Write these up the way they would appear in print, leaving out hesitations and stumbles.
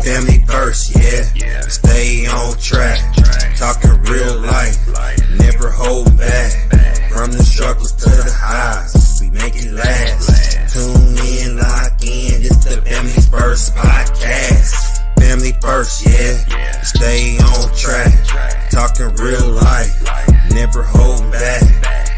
Family first, yeah. Stay on track. Talking real life. Never hold back. From the struggles to the highs, we make it last. Tune in, lock in. It's the Family First podcast. Family first, yeah. Stay on track. Talking real life. Never hold back.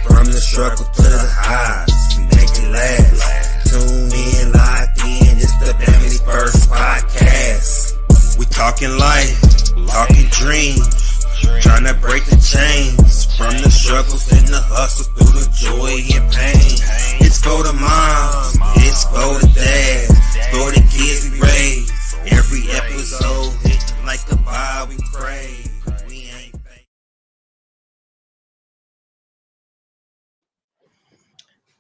From the struggle to the highs, we make it last. Tune in, lock in. It's the Family First podcast. We talking life, talking dreams, trying to break the chains. From the struggles and the hustle through the joy and pain. It's for the moms, it's for the dads, for the kids we raise. Every episode hitting like a vibe we crave. We ain't fake.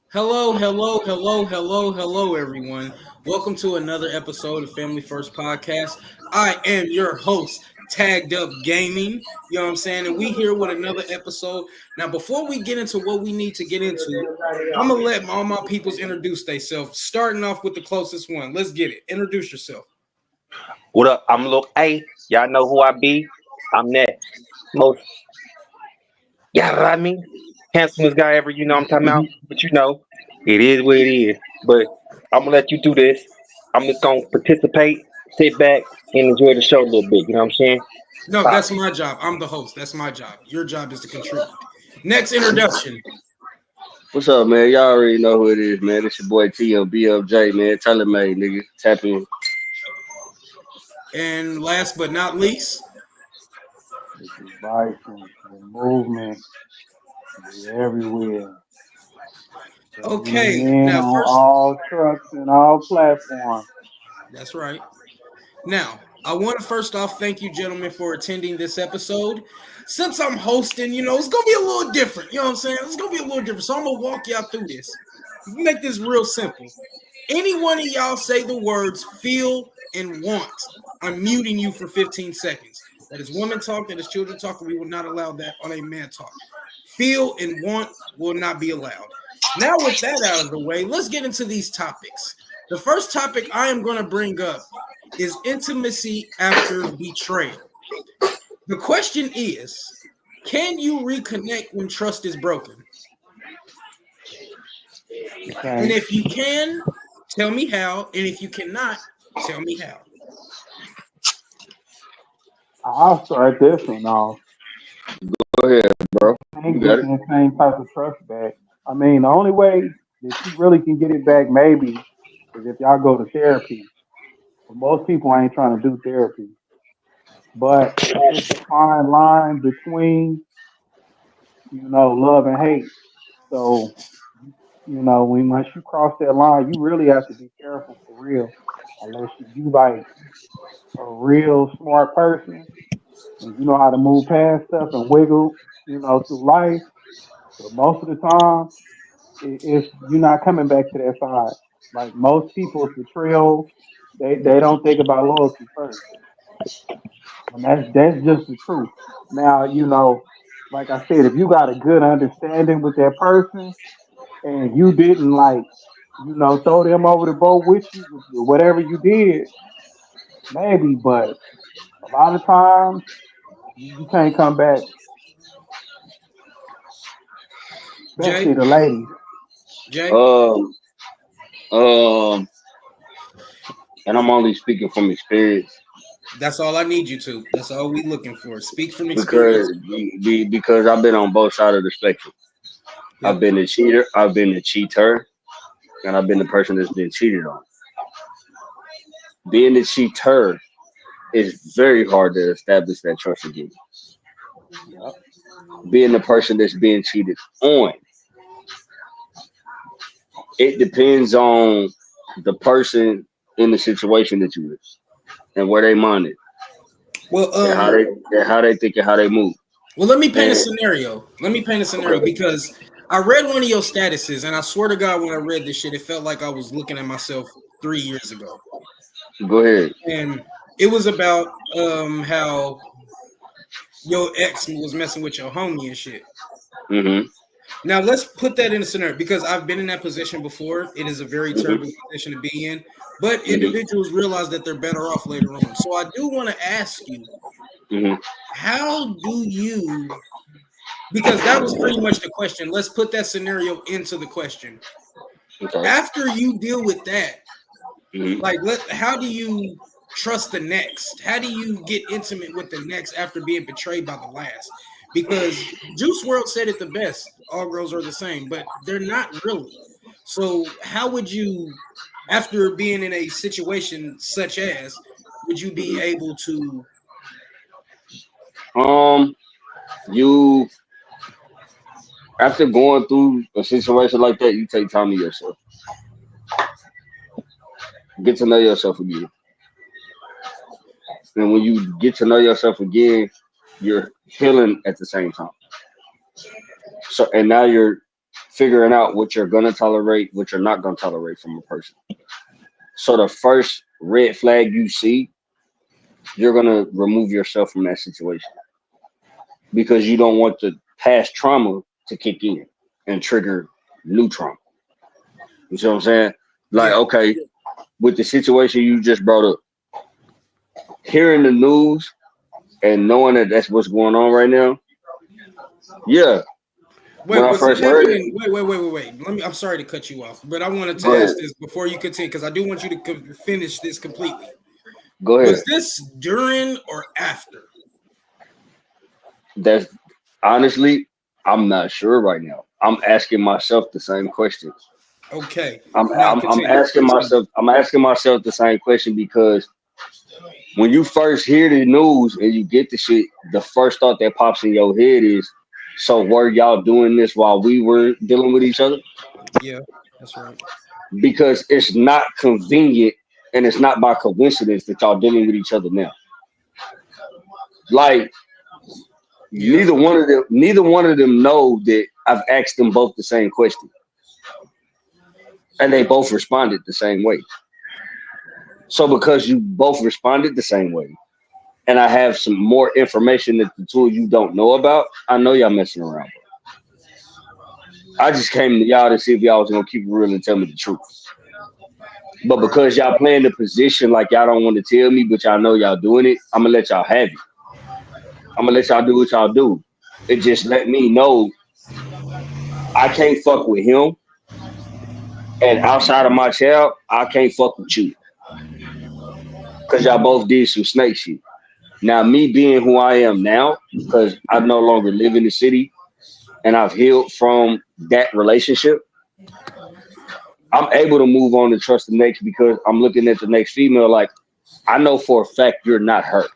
Hello, everyone. Welcome to another episode of Family First Podcast. I am your host, Tagged Up Gaming. You know what I'm saying? And we here with another episode. Now, before we get into what we need to get into, I'm going to let all my peoples introduce themselves, starting off with the closest one. Let's get it. Introduce yourself. What up? I'm Lil A. Y'all know who I be. I'm that most, handsomest guy ever. You know what I'm talking about? But you know, it is what it is. But I'm going to let you do this. I'm just going to participate, sit back, and enjoy the show a little bit. You know what I'm saying? No, that's my job. I'm the host. That's my job. Your job is to contribute. Next introduction. What's up, man? Y'all already know who it is, man. It's your boy TMBLJ, man. Telemade, nigga. Tap in. And last but not least, This is Bison, the movement, we're everywhere. okay. And Now, on first, all trucks and all platforms. that's right. Now, I want to first off thank you, gentlemen, for attending this episode. Since I'm hosting, it's going to be a little different. You know what I'm saying? It's going to be a little different. So I'm going to walk y'all through this. Make this real simple. Any one of y'all say the words feel and want, I'm muting you for 15 seconds. That is women talk, that is children talk, and we will not allow that on a man talk. Feel and want will not be allowed. Now, with that out of the way, let's get into these topics. The first topic I am going to bring up is intimacy after betrayal. The question is, can you reconnect when trust is broken? Okay. And if you can, tell me how. And if you cannot, tell me how. I'll start this one off. Go ahead, bro. I ain't You got it. getting the same type of trust back. I mean, the only way that you really can get it back maybe is if y'all go to therapy. But most people ain't trying to do therapy. But it's a fine line between, love and hate. So, once you cross that line, you really have to be careful for real. Unless you like a real smart person and you know how to move past stuff and wiggle, through life. But most of the time, it's you're not coming back to that side. Like most people's betrayal, they don't think about loyalty first. And that's just the truth. Now, like I said, if you got a good understanding with that person and you didn't like, throw them over the boat with you with whatever you did, maybe, but a lot of times you can't come back, Jay? especially the ladies. Jay? Um, um, and I'm only speaking from experience That's all I need you to. That's all we looking for. Speak from because experience. because I've been on both sides of the spectrum. Yep. I've been a cheater, I've been a cheater, and I've been the person that's been cheated on. Being a cheater is very hard to establish that trust again. Yep. Being the person that's being cheated on, it depends on the person in the situation that you is and where they mind it Well, and how they think and how they move. let me paint a And scenario. Let me paint a scenario okay, because I read one of your statuses, and I swear to God, when I read this shit, it felt like I was looking at myself 3 years ago. Go ahead. And it was about how your ex was messing with your homie and shit. Mm-hmm. Now let's put that in a scenario because I've been in that position before. It is a very terrible position to be in, but individuals realize that they're better off later on. So I do want to ask you, Mm-hmm. how do you? Because that was pretty much the question. Let's put that scenario into the question. Okay. After you deal with that, Mm-hmm. like, how do you trust the next? How do you get intimate with the next after being betrayed by the last? Because Juice World said it the best: all girls are the same, but they're not really. So, how would you, after being in a situation such as, would you be able to? Um, you after going through a situation like that, you take time to yourself, get to know yourself again, and when you get to know yourself again, you're healing at the same time. So, and now you're figuring out what you're gonna tolerate, what you're not gonna tolerate from a person. So the first red flag you see, you're gonna remove yourself from that situation because you don't want the past trauma to kick in and trigger new trauma. You see what I'm saying? Like, Yeah, okay, with the situation you just brought up, hearing the news and knowing that that's what's going on right now, yeah. When wait, I was it first heard it, happening? Wait. Let me. I'm sorry to cut you off, but I wanted to go ahead, ask this before you continue because I do want you to finish this completely. go Was ahead. this during or after? That's honestly, I'm not sure right now. I'm asking myself the same questions. Okay. I'm, Now I'm, I'm continue. asking myself, I'm asking myself the same question because when you first hear the news and you get the shit, the first thought that pops in your head is, so were y'all doing this while we were dealing with each other? Yeah, that's right. Because it's not convenient and it's not by coincidence that y'all dealing with each other now. Like Yeah. neither one of them know that I've asked them both the same question. And they both responded the same way. So because you both responded the same way, and I have some more information that the two of you don't know about, I know y'all messing around. I just came to y'all to see if y'all was gonna keep it real and tell me the truth. But Right. because y'all playing the position like y'all don't want to tell me, but y'all know y'all doing it, I'm gonna let y'all have it. I'm gonna let y'all do what y'all do. It just let me know I can't fuck with him, and outside of my child, I can't fuck with you because y'all both did some snake shit. Now, me being who I am now, because I no longer live in the city and I've healed from that relationship, I'm able to move on and trust the next because I'm looking at the next female like, I know for a fact you're not her.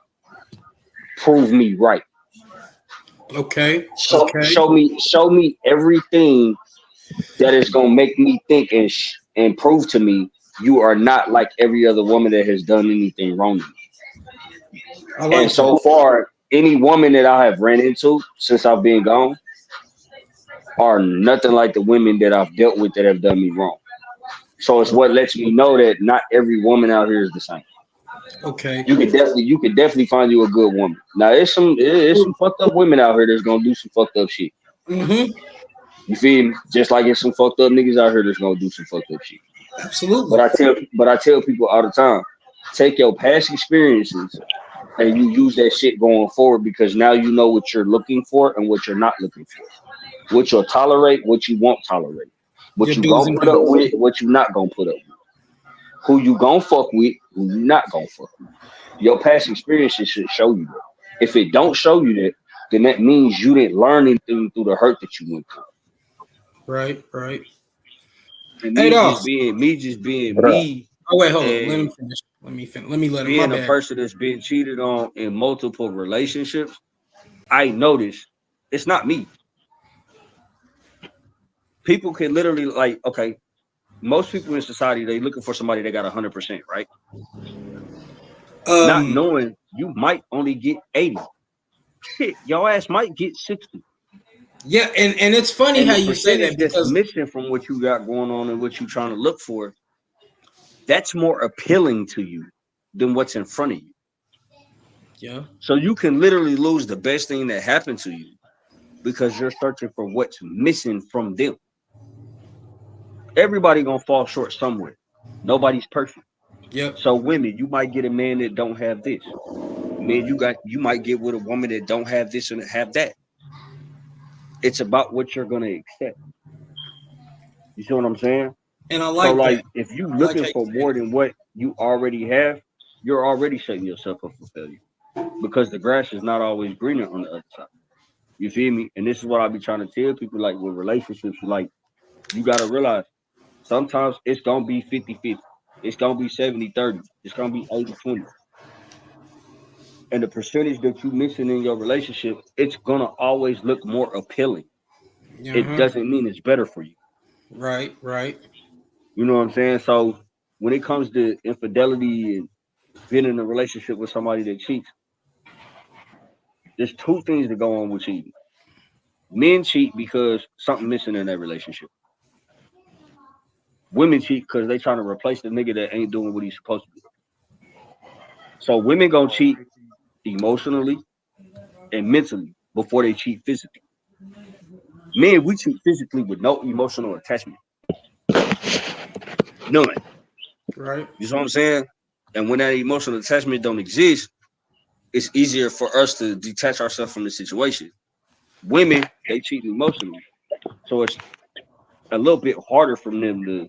Prove me right. Okay. So Okay. show me everything that is gonna make me think and prove to me you are not like every other woman that has done anything wrong to me. I And like so that. far, any woman that I have ran into since I've been gone are nothing like the women that I've dealt with that have done me wrong. So it's what lets me know that not every woman out here is the same. Okay. You could definitely find you a good woman. Now there's some fucked up women out here that's gonna do some fucked up shit. Mm-hmm. You feel me? Just like there's some fucked up niggas out here that's gonna do some fucked up shit. Absolutely. But I tell people all the time, take your past experiences and you use that shit going forward because now you know what you're looking for and what you're not looking for. What you'll tolerate, what you won't tolerate. What Your you do's gonna and put up don'ts. with, what you not gonna put up with. Who you gonna fuck with, who you not gonna fuck with. Your past experiences should show you that. If it don't show you that, then that means you didn't learn anything through the hurt that you went through. Right. Right. And Hey, dog. me just being Bruh. me Oh wait, hold on. Let me and finish. Let me finish. Let me let him. My being a bad. person that's been cheated on in multiple relationships, I notice it's not me. People can literally like, okay, most people in society they looking for somebody that got 100%, right? Not Um. knowing you might only get 80. Shit, your ass might get 60. Yeah, and it's funny And how the you say percentage that that's because missing from what you got going on and what you're trying to look for, that's more appealing to you than what's in front of you. yeah, So you can literally lose the best thing that happened to you because you're searching for what's missing from them. Everybody gonna fall short somewhere. Nobody's perfect. yep, So women, you might get a man that don't have this. Man, you might get with a woman that don't have this and have that. It's about what you're gonna accept. You see what I'm saying? and I So like that. like if you I like looking how you for say more than what you already have, you're already setting yourself up for failure. Because the grass is not always greener on the other side. You feel me? And this is what I be trying to tell people like with relationships, like you gotta realize sometimes it's gonna be 50-50. It's gonna be 70-30. It's gonna be 80-20. And the percentage that you missing in your relationship, it's gonna always look more appealing. it. It Uh-huh. doesn't mean it's better for you. Right, right. You know what I'm saying? So when it comes to infidelity and being in a relationship with somebody that cheats, there's two things that go on with cheating. Men cheat because something missing in their relationship. Women cheat because they trying to replace the nigga that ain't doing what he's supposed to do. So women gonna cheat emotionally and mentally before they cheat physically. Men, we cheat physically with no emotional attachment. None. Right. You know what I'm saying? And when that emotional attachment don't exist, it's easier for us to detach ourselves from the situation. Women, they cheat emotionally. So it's a little bit harder for them to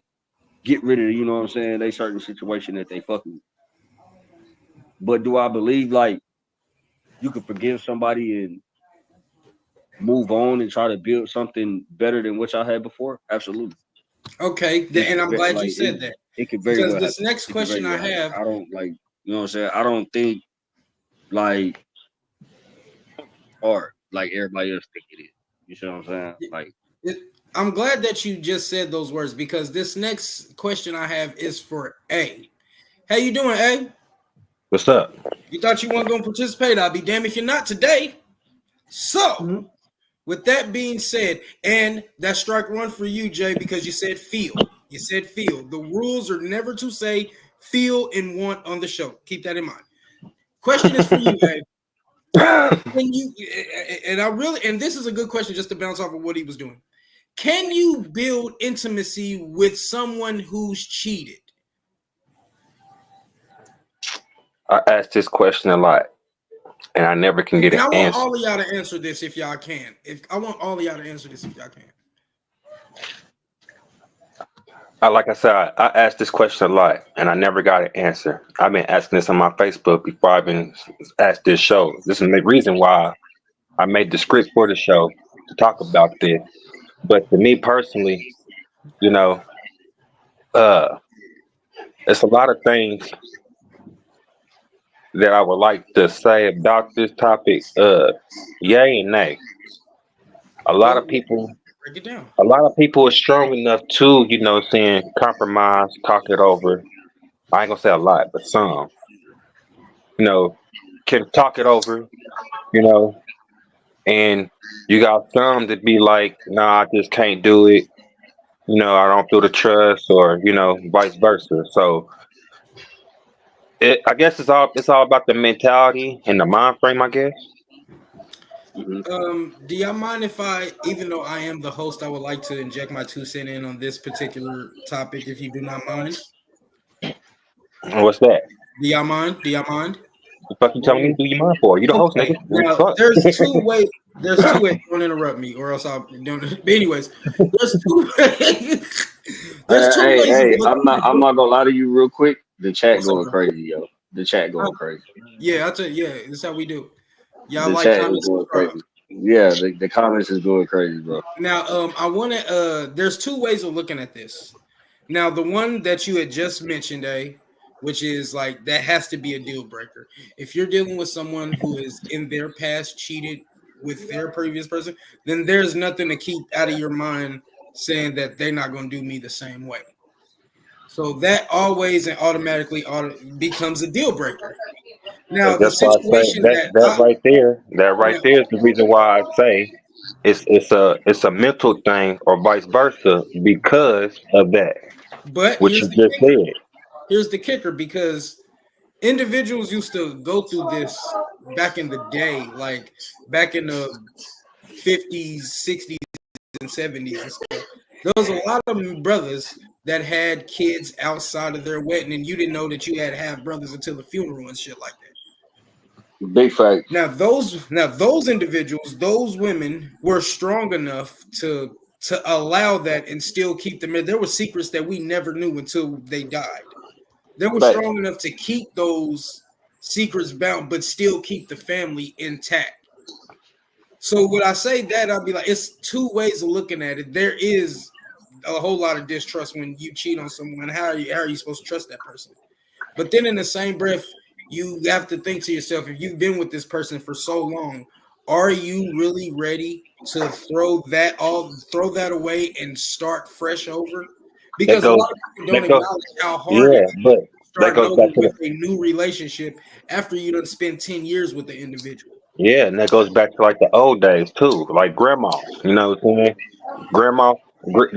get rid of, you know what I'm saying, they certain situation that they fucking with. But do I believe like you could forgive somebody and move on and try to build something better than what y'all had before? Absolutely. Okay, It and could I'm glad you like said that it could very because well happen. this next It could question very I well happen. have. I don't like, you know what I'm saying? I don't think like hard like everybody else think it is. You see what I'm saying? Like it- I'm glad that you just said those words because this next question I have is for A. How you doing, A? What's up? You thought you weren't going to participate? I'll be damned if you're not today. So, mhm. with that being said, and that strike one for you, Jay, because you said feel. You said feel. The rules are never to say feel and want on the show. Keep that in mind. Question is for you, A. Can you? And I really, and this is a good question just to bounce off of what he was doing. Can you build intimacy with someone who's cheated? I ask this question a lot, and I never can get And an I want answer. all of y'all to answer this if y'all can. If I want all of y'all to answer this if y'all can. Like I said, I asked this question a lot, and I never got an answer. I've been asking this on my Facebook before I've been asked this show. This is the reason why I made the script for the show to talk about this. But to me personally, you know, uh, it's a lot of things that I would like to say about this topic. Yay and nay. A lot Go of people, break it down. a lot of people are strong enough to, saying compromise, talk it over. I ain't gonna say a lot, but some, you know, can talk it over, you know, and you got some that be like, nah, I just can't do it. I don't feel the trust, or vice versa. So I guess it's all about the mentality and the mind frame, I guess. Mhm. Do y'all mind if I, even though I am the host, I would like to inject my 2 cents in on this particular topic, if you do not mind? What's that? Do y'all mind? Do y'all mind? The fuck you Go telling me ahead. to do your mind for? You the host, nigga. Okay. What the Now fuck? there's two ways. There's two ways. Don't interrupt me, or else I'll don't. But anyways, there's two. There's two ways of Hey, looking at I'm this. not gonna lie to you real quick. The chat What's up, going bro? crazy, yo. The chat going crazy. Yeah, I tell you, yeah, this is how we do. Y'all The like, chat is comment, going subscribe. crazy. Yeah, the comments is going crazy, bro. Now, I want to. There's two ways of looking at this. Now, the one that you had just mentioned, which is like that has to be a deal breaker. If you're dealing with someone who is in their past cheated with their previous person, then there's nothing to keep out of your mind saying that they're not going to do me the same way. So that always and automatically becomes a deal breaker. Now, the That's why I say situation that that that right there is the reason why I say. it's a mental thing or vice versa because of that, But which you just said. here's the kicker, because individuals used to go through this back in the day, like back in the 50s, 60s, and 70s and stuff. There was a lot of brothers that had kids outside of their wedding, and you didn't know that you had half brothers until the funeral and shit like that. Big facts. Now those individuals, those women were strong enough to allow that and still keep them in. There were secrets that we never knew until they died. They were Facts. strong enough to keep those secrets bound, but still keep the family intact. So when I say that, I'll be like, it's two ways of looking at it. There is a whole lot of distrust when you cheat on someone. How are you supposed to trust that person? But then in the same breath, you have to think to yourself, if you've been with this person for so long, are you really ready to throw that away and start fresh over? That Because a goes lot of people don't that goes acknowledge how hard it yeah, is but that starting goes over back to with the a new relationship after you done spent 10 years with the individual. yeah, and that goes back to like the old days too, like grandma. You know what I'm saying? Grandma,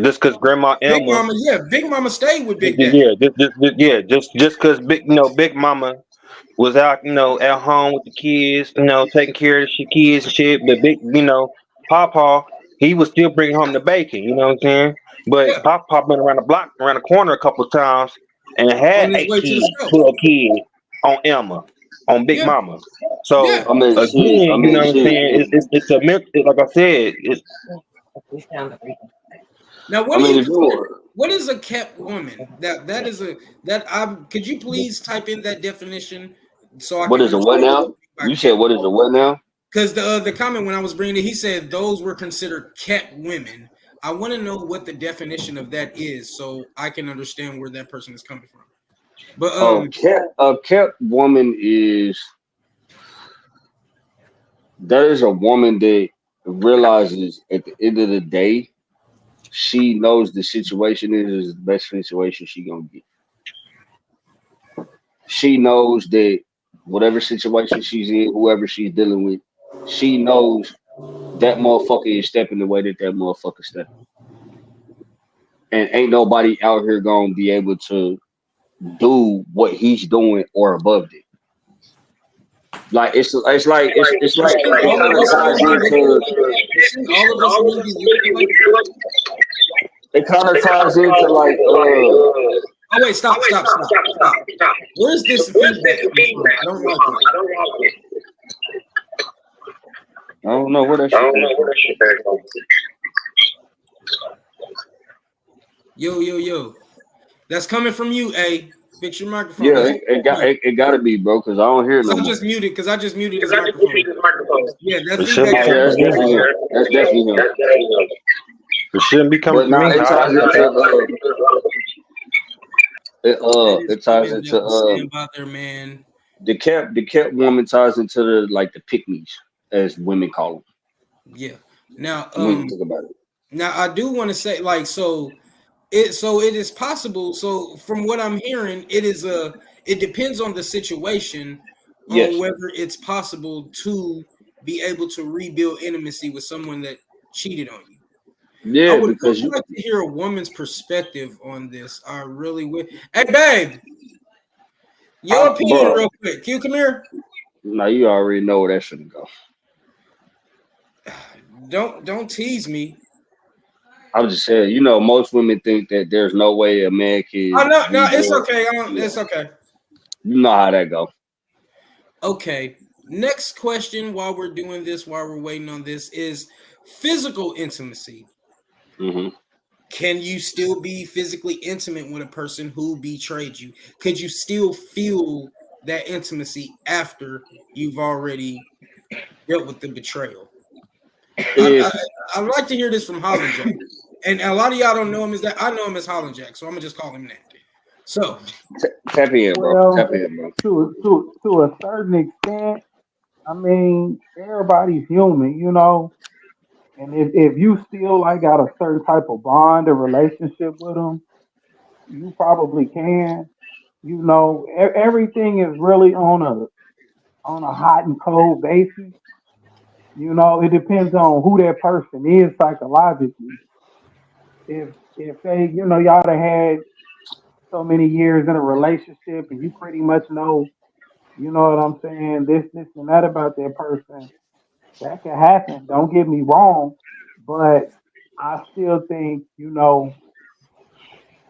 just because Grandma Big Elma, Mama, yeah, Big Mama stayed with Big Daddy. yeah, yeah, just because Big Mama was out, at home with the kids, taking care of the kids and shit. But Papa, he was still bringing home the bacon. You know what I'm saying? But Yeah, Papa been around the block, around the corner a couple of times, and had on his eight way to the kids, show. 12 kids on Emma, on Big Yeah, Mama. So yeah. I mean, again, shit. I you mean, know what I'm shit. saying? It's a like I said, it's Now, I what do mean, you if you consider? want, What is a kept woman? That is a that I could you please type in that definition so I what can is a what understand what now? you mean by You said kept? what is a what now? Because the comment when I was bringing it, he said those were considered kept women. I want to know what the definition of that is so I can understand where that person is coming from. But A kept woman is that is a woman that realizes at the end of the day she knows the situation is the best situation she gonna get. She knows that whatever situation she's in, whoever she's dealing with, she knows that motherfucker is stepping the way that motherfucker stepping, and ain't nobody out here gonna be able to do what he's doing or above it. Like it's like shouldn't it all kind of of us ties really be looking? into Shouldn't all of us really be looking like that? like Oh wait, stop. Where's this feedback coming from? I don't like it. I don't know where that shit came from. Yo. That's coming from you, A. Fix your microphone. Yeah, That's it gotta be, bro, because I don't hear it because no I more. just muted his microphone. Yeah, that it shouldn't feedback be Oh coming yeah, coming that's from from me. definitely him. That's definitely him. It shouldn't be coming But from now me. that is it ties women into that will stand by their man. the kept woman ties into the like the pick as women call them Yeah. Now, when you think about it. I do want to say, like, so it is possible. So from what I'm hearing, it depends on the situation on Yes. whether it's possible to be able to rebuild intimacy with someone that cheated on you. I Yeah, would because really you like to hear a woman's perspective on this. I really would. Hey, babe, your opinion, bro, real quick. Q, come here. now you already know where that should go. Don't tease me. I'm just saying, most women think that there's no way a man Oh can no, it's rebuild. okay. Yeah. It's okay. You know how that go. Okay. Next question while we're doing this, while we're waiting on this, is physical intimacy. Hmm. Can you still be physically intimate with a person who betrayed you? Could you still feel that intimacy after you've already dealt with the betrayal? I, I, If I'd like to hear this from Holland Jack. And a lot of y'all don't know him as that. I know him as Holland Jack, so I'm gonna just call him that. So, tap in, bro. Well, Tap in, bro. to a certain extent, I mean, everybody's human, you know. And if you still like got a certain type of bond or relationship with them, you probably can. You know, everything is really on a hot and cold basis. You know, it depends on who that person is psychologically. If they, you know, y'all done had so many years in a relationship and you pretty much know, you know what I'm saying, this, and that about that person, that can happen. Don't get me wrong, but I still think, you know,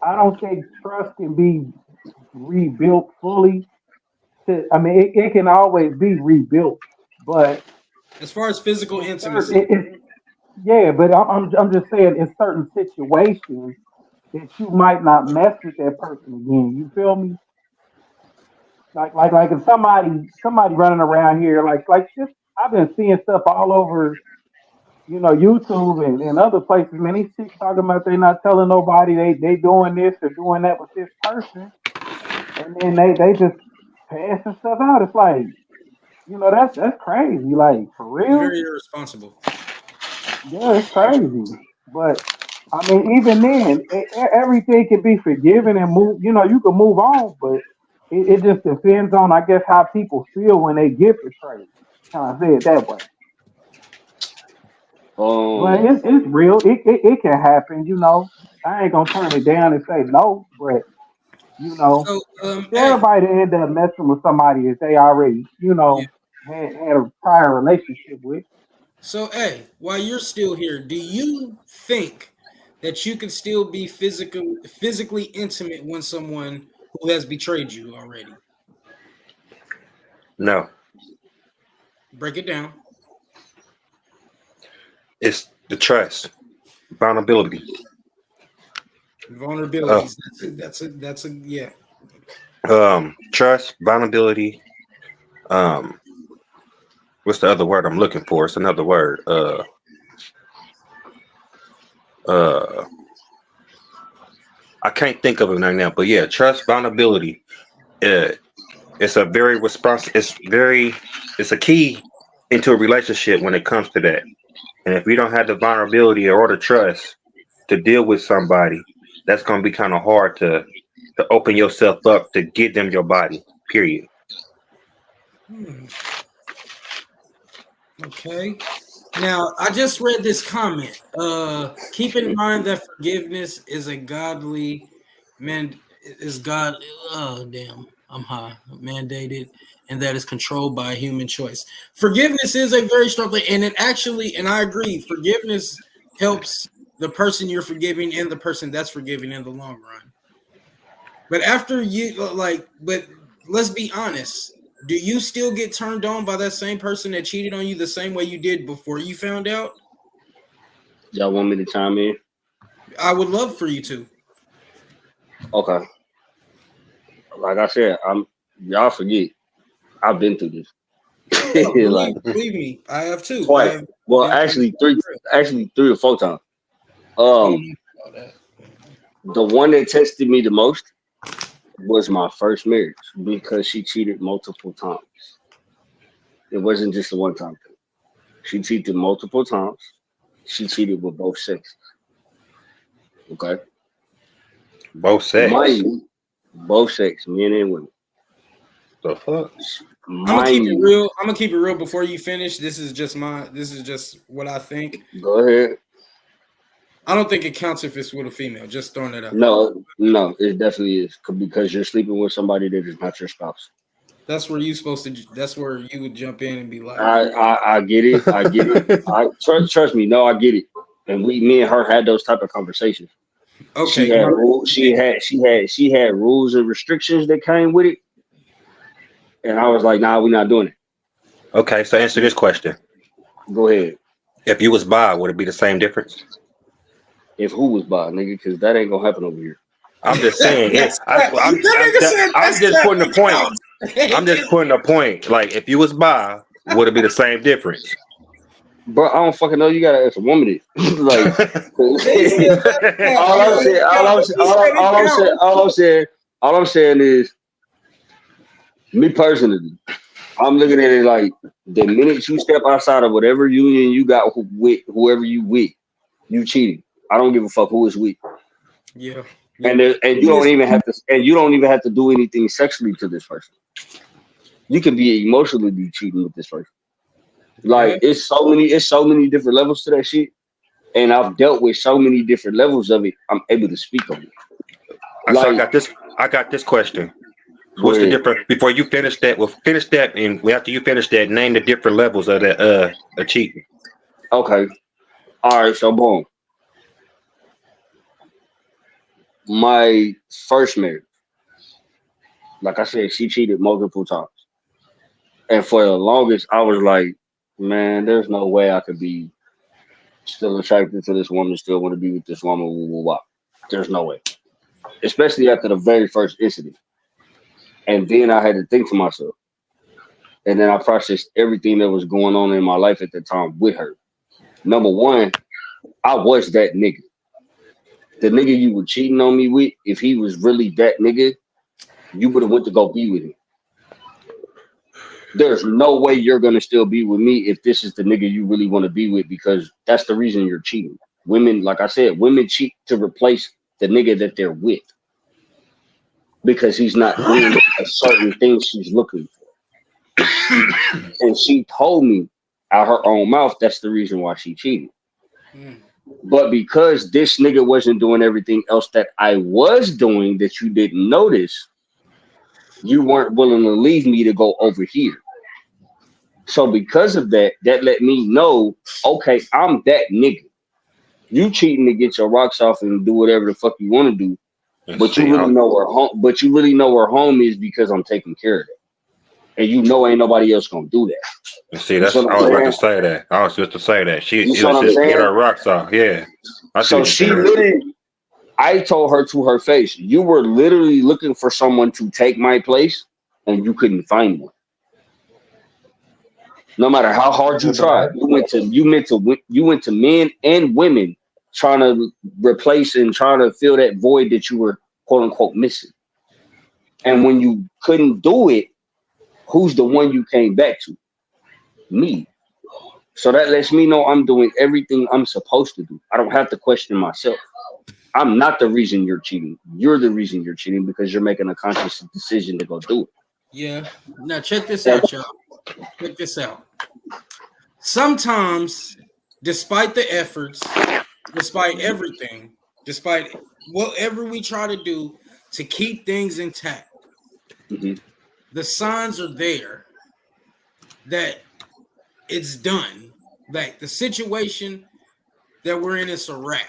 I don't think trust can be rebuilt fully. I mean, it can always be rebuilt, but As far as physical in certain, intimacy, yeah, but I'm just saying in certain situations that you might not mess with that person again. You feel me? Like if somebody running around here like just I've been seeing stuff all over, you know, YouTube and other places. Man, these chicks talking about they not telling nobody they doing this or doing that with this person, and then they just passing stuff out. It's like, you know, that's crazy. Like for it's real, very irresponsible. yeah, it's crazy. But I mean, even then, everything can be forgiven and move. You know, you can move on, but it just depends on, I guess, how people feel when they get betrayed. Kind of say it that way. But Um, it's real. It can happen. You know, I ain't gonna turn it down and say no, but you know, So, hey, everybody that end up messing with somebody that they already, you yeah. know, had a prior relationship with. So, hey, while you're still here, do you think that you can still be physically intimate when someone who has betrayed you already? No, Break it down. it's the trust, vulnerability. Uh, Vulnerabilities. That's a yeah. trust, vulnerability. Um, what's the other word I'm looking for? It's another word. Uh, I can't think of it right now, but yeah, trust, vulnerability. Uh, it's a very it's a key into a relationship when it comes to that. And if you don't have the vulnerability or the trust to deal with somebody, that's gonna be kind of hard to open yourself up to give them your body. Period. Hmm, okay. Now, I just read this comment. Keep in mind that forgiveness is a godly man is God oh damn, I'm high. Mandated and that is controlled by human choice. Forgiveness is a very strong thing, and it actually, and I agree, forgiveness helps the person you're forgiving and the person that's forgiving in the long run. But after you but let's be honest. Do you still get turned on by that same person that cheated on you the same way you did before you found out? y'all want me to chime in? I would love for you to. Okay. Like I said, y'all forget. I've been through this. No, Like believe me, I have too. I twice. have Well, been through actually 3 or 4 times. I don't Um, know about that. the one that tested me the most was my first marriage because she cheated multiple times. It wasn't just a one time thing. She cheated multiple times. She cheated with both sexes. Okay. Both Mind sex. you, both sex, men and women. The fuck? I'm gonna keep Mind it you, real. I'm gonna keep it real before you finish. This is just what I think. go ahead. I don't think it counts if it's with a female. Just throwing it out there. No, no, it definitely is because you're sleeping with somebody that is not your spouse. That's where you supposed to. That's where you would jump in and be like, I get it. I get it. I trust me. No, I get it. And me and her had those type of conversations. She okay, had now, rules. She had rules and restrictions that came with it, and I was like, nah, we're not doing it. Okay, so answer this question. Go ahead. If you was bi, would it be the same difference? If who was by nigga, because that ain't gonna happen over here. I'm just saying. that's that nigga said I'm that's just that putting a it point. counts. I'm just putting a point. Like if you was bi, would it be the same difference? Bro, I don't fucking know. You gotta ask a woman this. Like, They said that count. all I'm saying, It count. He said it count. all I'm saying is, me personally, I'm looking at it like the minute you step outside of whatever union you got with whoever you with, you cheating. I don't give a fuck who is with, Yeah, and yeah. you don't even have to, do anything sexually to this person. You can be emotionally cheating with this person. Like it's so many different levels to that shit. And I've dealt with so many different levels of it, I'm able to speak on it. So Like, I got this question. go What's the ahead. difference before you finish that? Well, finish that, and after you finish that, name the different levels of that of cheating. Okay. All right, so boom. My first marriage, like I said, she cheated multiple times. And for the longest, I was like, man, there's no way I could be still attracted to this woman, still want to be with this woman. Blah, blah, blah. There's no way. Especially after the very first incident. And then I had to think to myself. And then I processed everything that was going on in my life at the time with her. Number one, I was that nigga. The nigga you were cheating on me with, if he was really that nigga, you would have went to go be with him. There's no way you're gonna still be with me if this is the nigga you really want to be with, because that's the reason you're cheating. Women, like I said, women cheat to replace the nigga that they're with because he's not doing a certain thing she's looking for. And she told me out her own mouth that's the reason why she cheated. Mm. But because this nigga wasn't doing everything else that I was doing that you didn't notice, you weren't willing to leave me to go over here. So because of that, that let me know, okay, I'm that nigga. You cheating to get your rocks off and do whatever the fuck you want to do, And but you see, really know where home. But you really know where home is because I'm taking care of that, and you know ain't nobody else gonna do that. and see, You see that's what I I'm was about to saying? say that. I was just to say that she You it see was what I'm just to get saying? her rocks off. Yeah, I see So what you're she saying. literally, I told her to her face, you were literally looking for someone to take my place, and you couldn't find one. No matter how hard you Yeah, but tried, you went to men and women trying to replace and trying to fill that void that you were quote unquote missing. And when you couldn't do it, who's the one you came back to? Me. So that lets me know I'm doing everything I'm supposed to do. I don't have to question myself. I'm not the reason you're cheating. You're the reason you're cheating because you're making a conscious decision to go do it. Yeah. Now check this And, out, y'all. Check this out. Sometimes, despite the efforts, despite everything, despite whatever we try to do to keep things intact, mhm, the signs are there that it's done. Like the situation that we're in is a wrap.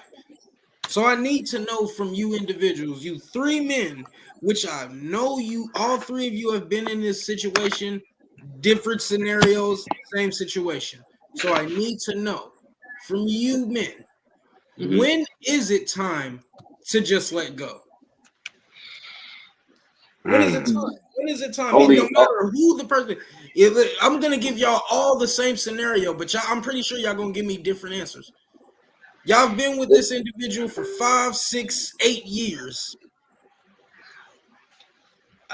So I need to know from you individuals, you three men, which I know you, all three of you have been in this situation, different scenarios, same situation. So I need to know from you men, mhm. when is it time to just let go? When is it Mm. time? When is it time? And no Only, matter who the person, I'm gonna give y'all all the same scenario, but y'all, I'm pretty sure y'all gonna give me different answers. Y'all have been with this individual for 5, 6, 8 years.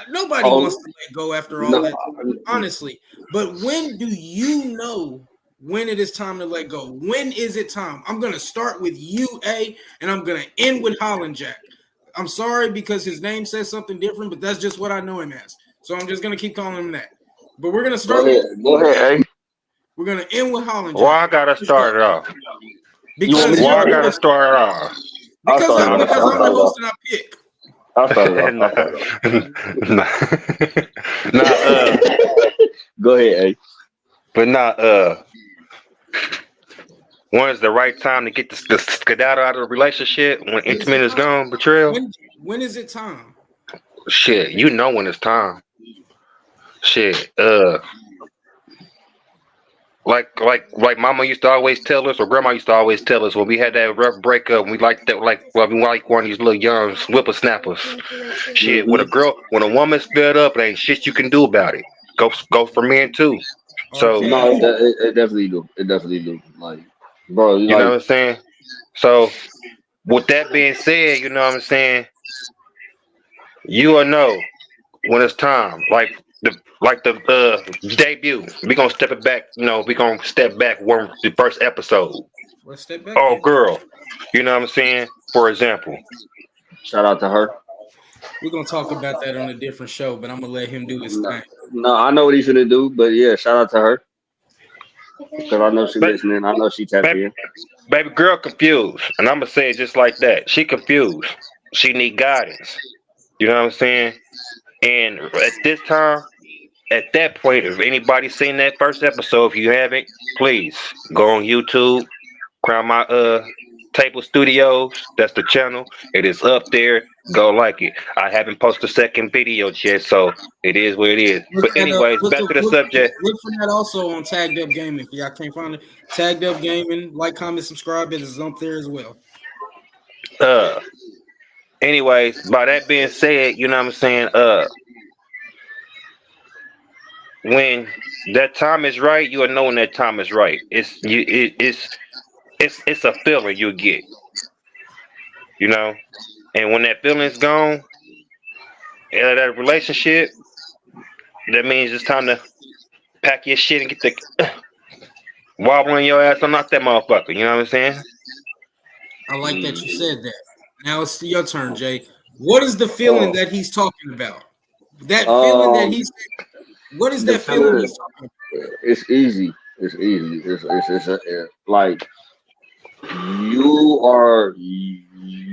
Nobody wants only to let go after all no, that time, honestly. But when do you know when it is time to let go? When is it time? I'm gonna start with you, A, and I'm gonna end with Holland Jack. I'm sorry because his name says something different, but that's just what I know him as. So I'm just gonna keep calling him that. But we're gonna go start with ahead, go you, A. ahead, A. We're gonna end with Holland Why Jack. I gotta Let's go. start it off? You want me Because to Why I start it gotta off? start it off? I'll start it off. because I'll I'm the start it off. host and I pick. I'll start it off. I'll nah, start it nah, nah, off. Go ahead, A. but nah, when is the right time to get the skedaddle out of the relationship when When is it intimate is time? gone? Betrayal. When is it time? Shit, you know when it's time. Shit, like mama used to always tell us, or grandma used to always tell us when we had that rough breakup, we like that, like well, we like one of these little young whippersnappers. Shit, Hmm. when a woman's fed up, it ain't shit you can do about it. Go for men too. So Okay. No, it definitely do. It definitely do. Like, bro, you you know like, what I'm saying. So with that being said, you know what I'm saying. You will know when it's time. Like the debut. We gonna step it back. You know, we gonna step back one the first episode. Let's step back Oh, then. girl. You know what I'm saying? For example. shout out to her. We're gonna talk about that on a different show, but I'm gonna let him do his No, thing. no, I know what he's gonna do, but yeah, shout out to her. Because I know she But listening. I know she tapped baby, in. baby girl confused, and I'm gonna say it just like that. She confused. She need guidance. You know what I'm saying? And at this time, at that point, if anybody's seen that first episode, if you haven't, please go on YouTube, Crown My Table Studios. That's the channel. It is up there. Go like it. I haven't posted a second video yet, so it is what it is. Look But that up. anyways, back to the subject. Look for that also on Tagged Up Gaming. If y'all can't find it, Tagged Up Gaming. Like, comment, subscribe. It is up there as well. Uh, anyways, by that being said, you know what I'm saying. When that time is right, you will know when that time is right. It's a feeling you get, you know. And when that feeling's gone, out of that relationship, that means it's time to pack your shit and get the wobbling your ass on out that motherfucker. You know what I'm saying? I like that you said that. Now it's your turn, Jay. What is the feeling that he's talking about? That feeling that Um, he's. What is the that feeling feeling he's talking about? it's easy. It's easy. Like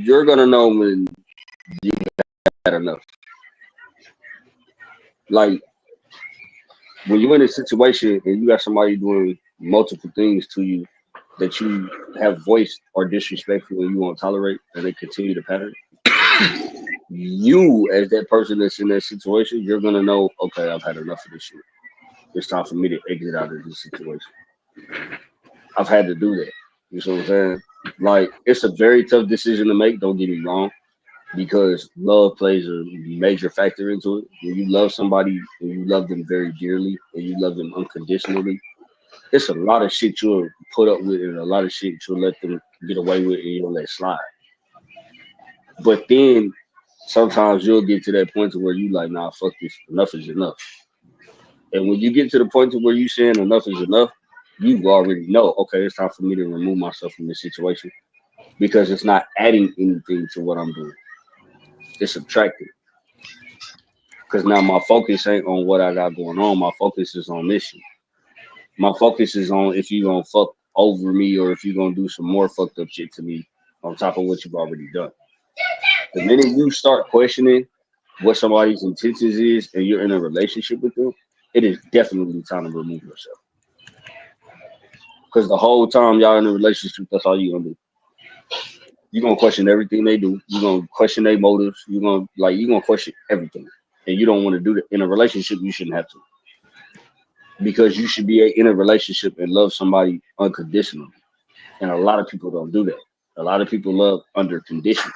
you're gonna know when you had enough. Like when you're in a situation and you got somebody doing multiple things to you that you have voiced or disrespectful and you won't tolerate, and they continue to pattern. You, as that person that's in that situation, you're gonna know. Okay, I've had enough of this shit. It's time for me to exit out of this situation. I've had to do that. You know what I'm saying? Like, it's a very tough decision to make, don't get me wrong, because love plays a major factor into it. When you love somebody and you love them very dearly and you love them unconditionally, it's a lot of shit you'll put up with and a lot of shit you'll let them get away with and you'll let slide. But then sometimes you'll get to that point to where you like, nah, fuck this, enough is enough. And when you get to the point to where you saying enough is enough, you already know, okay, it's time for me to remove myself from this situation because it's not adding anything to what I'm doing. It's subtracting. Because now my focus ain't on what I got going on. My focus is on this shit. My focus is on if you gonna fuck over me or if you gonna do some more fucked up shit to me on top of what you've already done. The minute you start questioning what somebody's intentions is and you're in a relationship with them, it is definitely time to remove yourself. Because the whole time y'all in a relationship, that's all you gonna do. You're gonna question everything they do. You're gonna question their motives. You're gonna question everything. And you don't want to do that. In a relationship, you shouldn't have to. Because you should be in a relationship and love somebody unconditionally. And a lot of people don't do that. A lot of people love under conditions,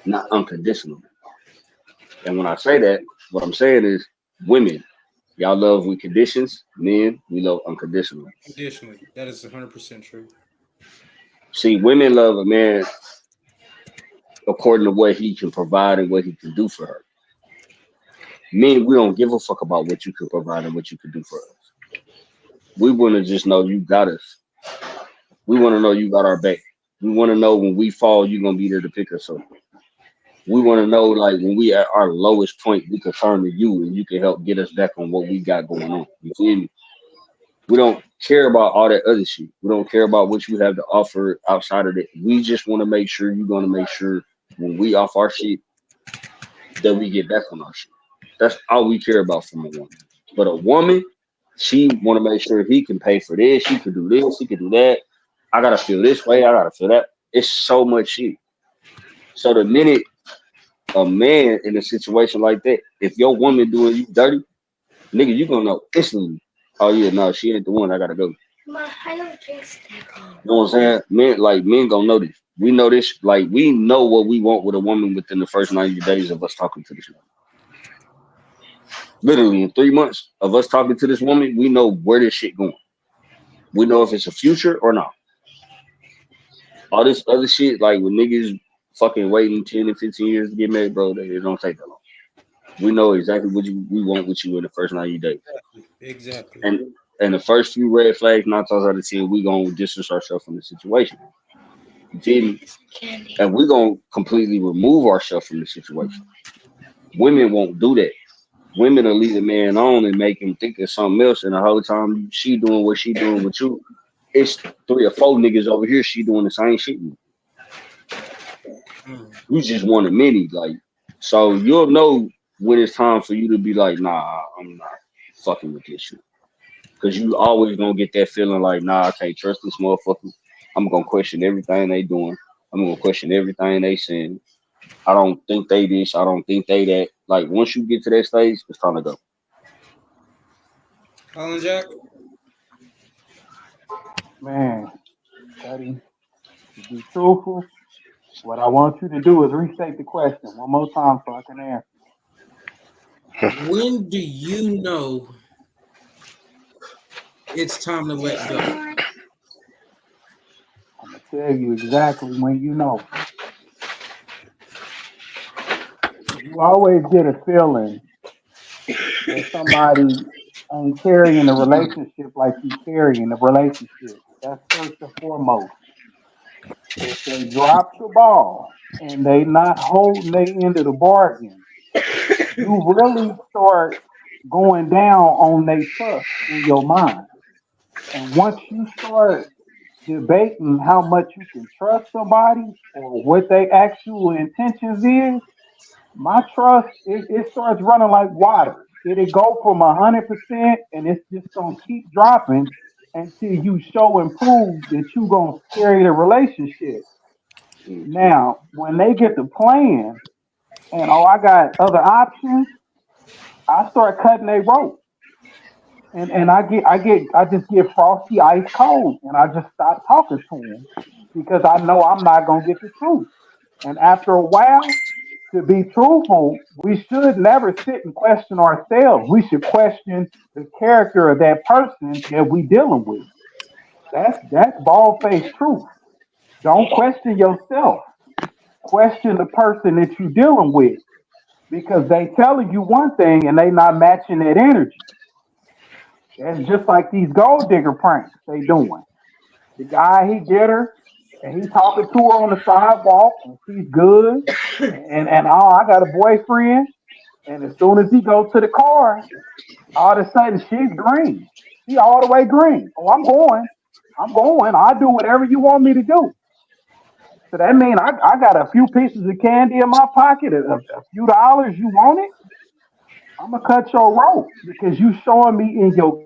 not unconditionally. And when I say that, what I'm saying is women, y'all love with conditions. Men, we love unconditionally. Additionally, that is 100% true. See, women love a man according to what he can provide and what he can do for her. Men, we don't give a fuck about what you can provide and what you can do for us. We want to just know you got us. We want to know you got our back. We want to know when we fall, you're gonna be there to pick us up. We want to know like when we at our lowest point, we can turn to you and you can help get us back on what we got going on. You feel me? We don't care about all that other shit. We don't care about what you have to offer outside of that. We just want to make sure you're gonna make sure when we off our shit that we get back on our shit. That's all we care about from a woman. But a woman, she want to make sure he can pay for this, she can do this, he can do that. I gotta feel this way, I gotta feel that. It's so much shit. So the minute a man in a situation like that, if your woman doing you dirty, nigga, you gonna know instantly. Oh yeah, no, she ain't the one. I gotta go. Ma, I don't drink that. You know what I'm saying? Men gonna know this. We know this. Like we know what we want with a woman within the first 90 days of us talking to this woman. Literally in 3 months of us talking to this woman, we know where this shit going. We know if it's a future or not. All this other shit, like when niggas fucking waiting 10 and 15 years to get married, bro, it don't take that long. We know exactly what we want with you in the first 90 days. Exactly. And the first few red flags, 9 times out of 10, we gonna distance ourselves from the situation. You feel me? And we gonna completely remove ourselves from the situation. Women won't do that. Women will lead a man on and make him think of something else, and the whole time she doing what she doing with you, it's three or four niggas over here. She doing the same shit. Mm. You just want a mini, like, so you'll know when it's time for you to be like, nah, I'm not fucking with this shit. Cause you always gonna get that feeling like, nah, I can't trust this motherfucker. I'm gonna question everything they doing. I'm gonna question everything they saying. I don't think they this. I don't think they that. Like once you get to that stage, it's time to go. Colin Jack. Man, Cuddy, to be truthful, what I want you to do is restate the question one more time so I can answer. When do you know it's time to let go? I'm gonna tell you exactly when you know. You always get a feeling that somebody ain't carrying the relationship like you carrying the relationship. That's first and foremost. If they drop the ball and they not holding their end of the bargain, you really start going down on their trust in your mind. And once you start debating how much you can trust somebody or what they actual intentions is, my trust it starts running like water. It'll go from 100% and it's just gonna keep dropping until you show and prove that you gonna carry the relationship. Mhm. Now, when they get to playing and oh, I got other options, I start cutting their rope. And I just get frosty ice cold and I just stop talking to them because I know I'm not gonna get the truth. And after a while, to be truthful, we should never sit and question ourselves. We should question the character of that person that we dealing with. That's bald faced truth. Don't question yourself. Question the person that you're dealing with because they telling you one thing and they not matching that energy. That's just like these gold digger pranks they doing. The guy he get her and he talking to her on the sidewalk and she's good and oh I got a boyfriend and as soon as he goes to the car, all of a sudden she's green. She all the way green. Oh I'm going. I'm going. I'll do whatever you want me to do. So that means I got a few pieces of candy in my pocket, a few dollars. You want it? I'm gonna cut your rope because you showing me in your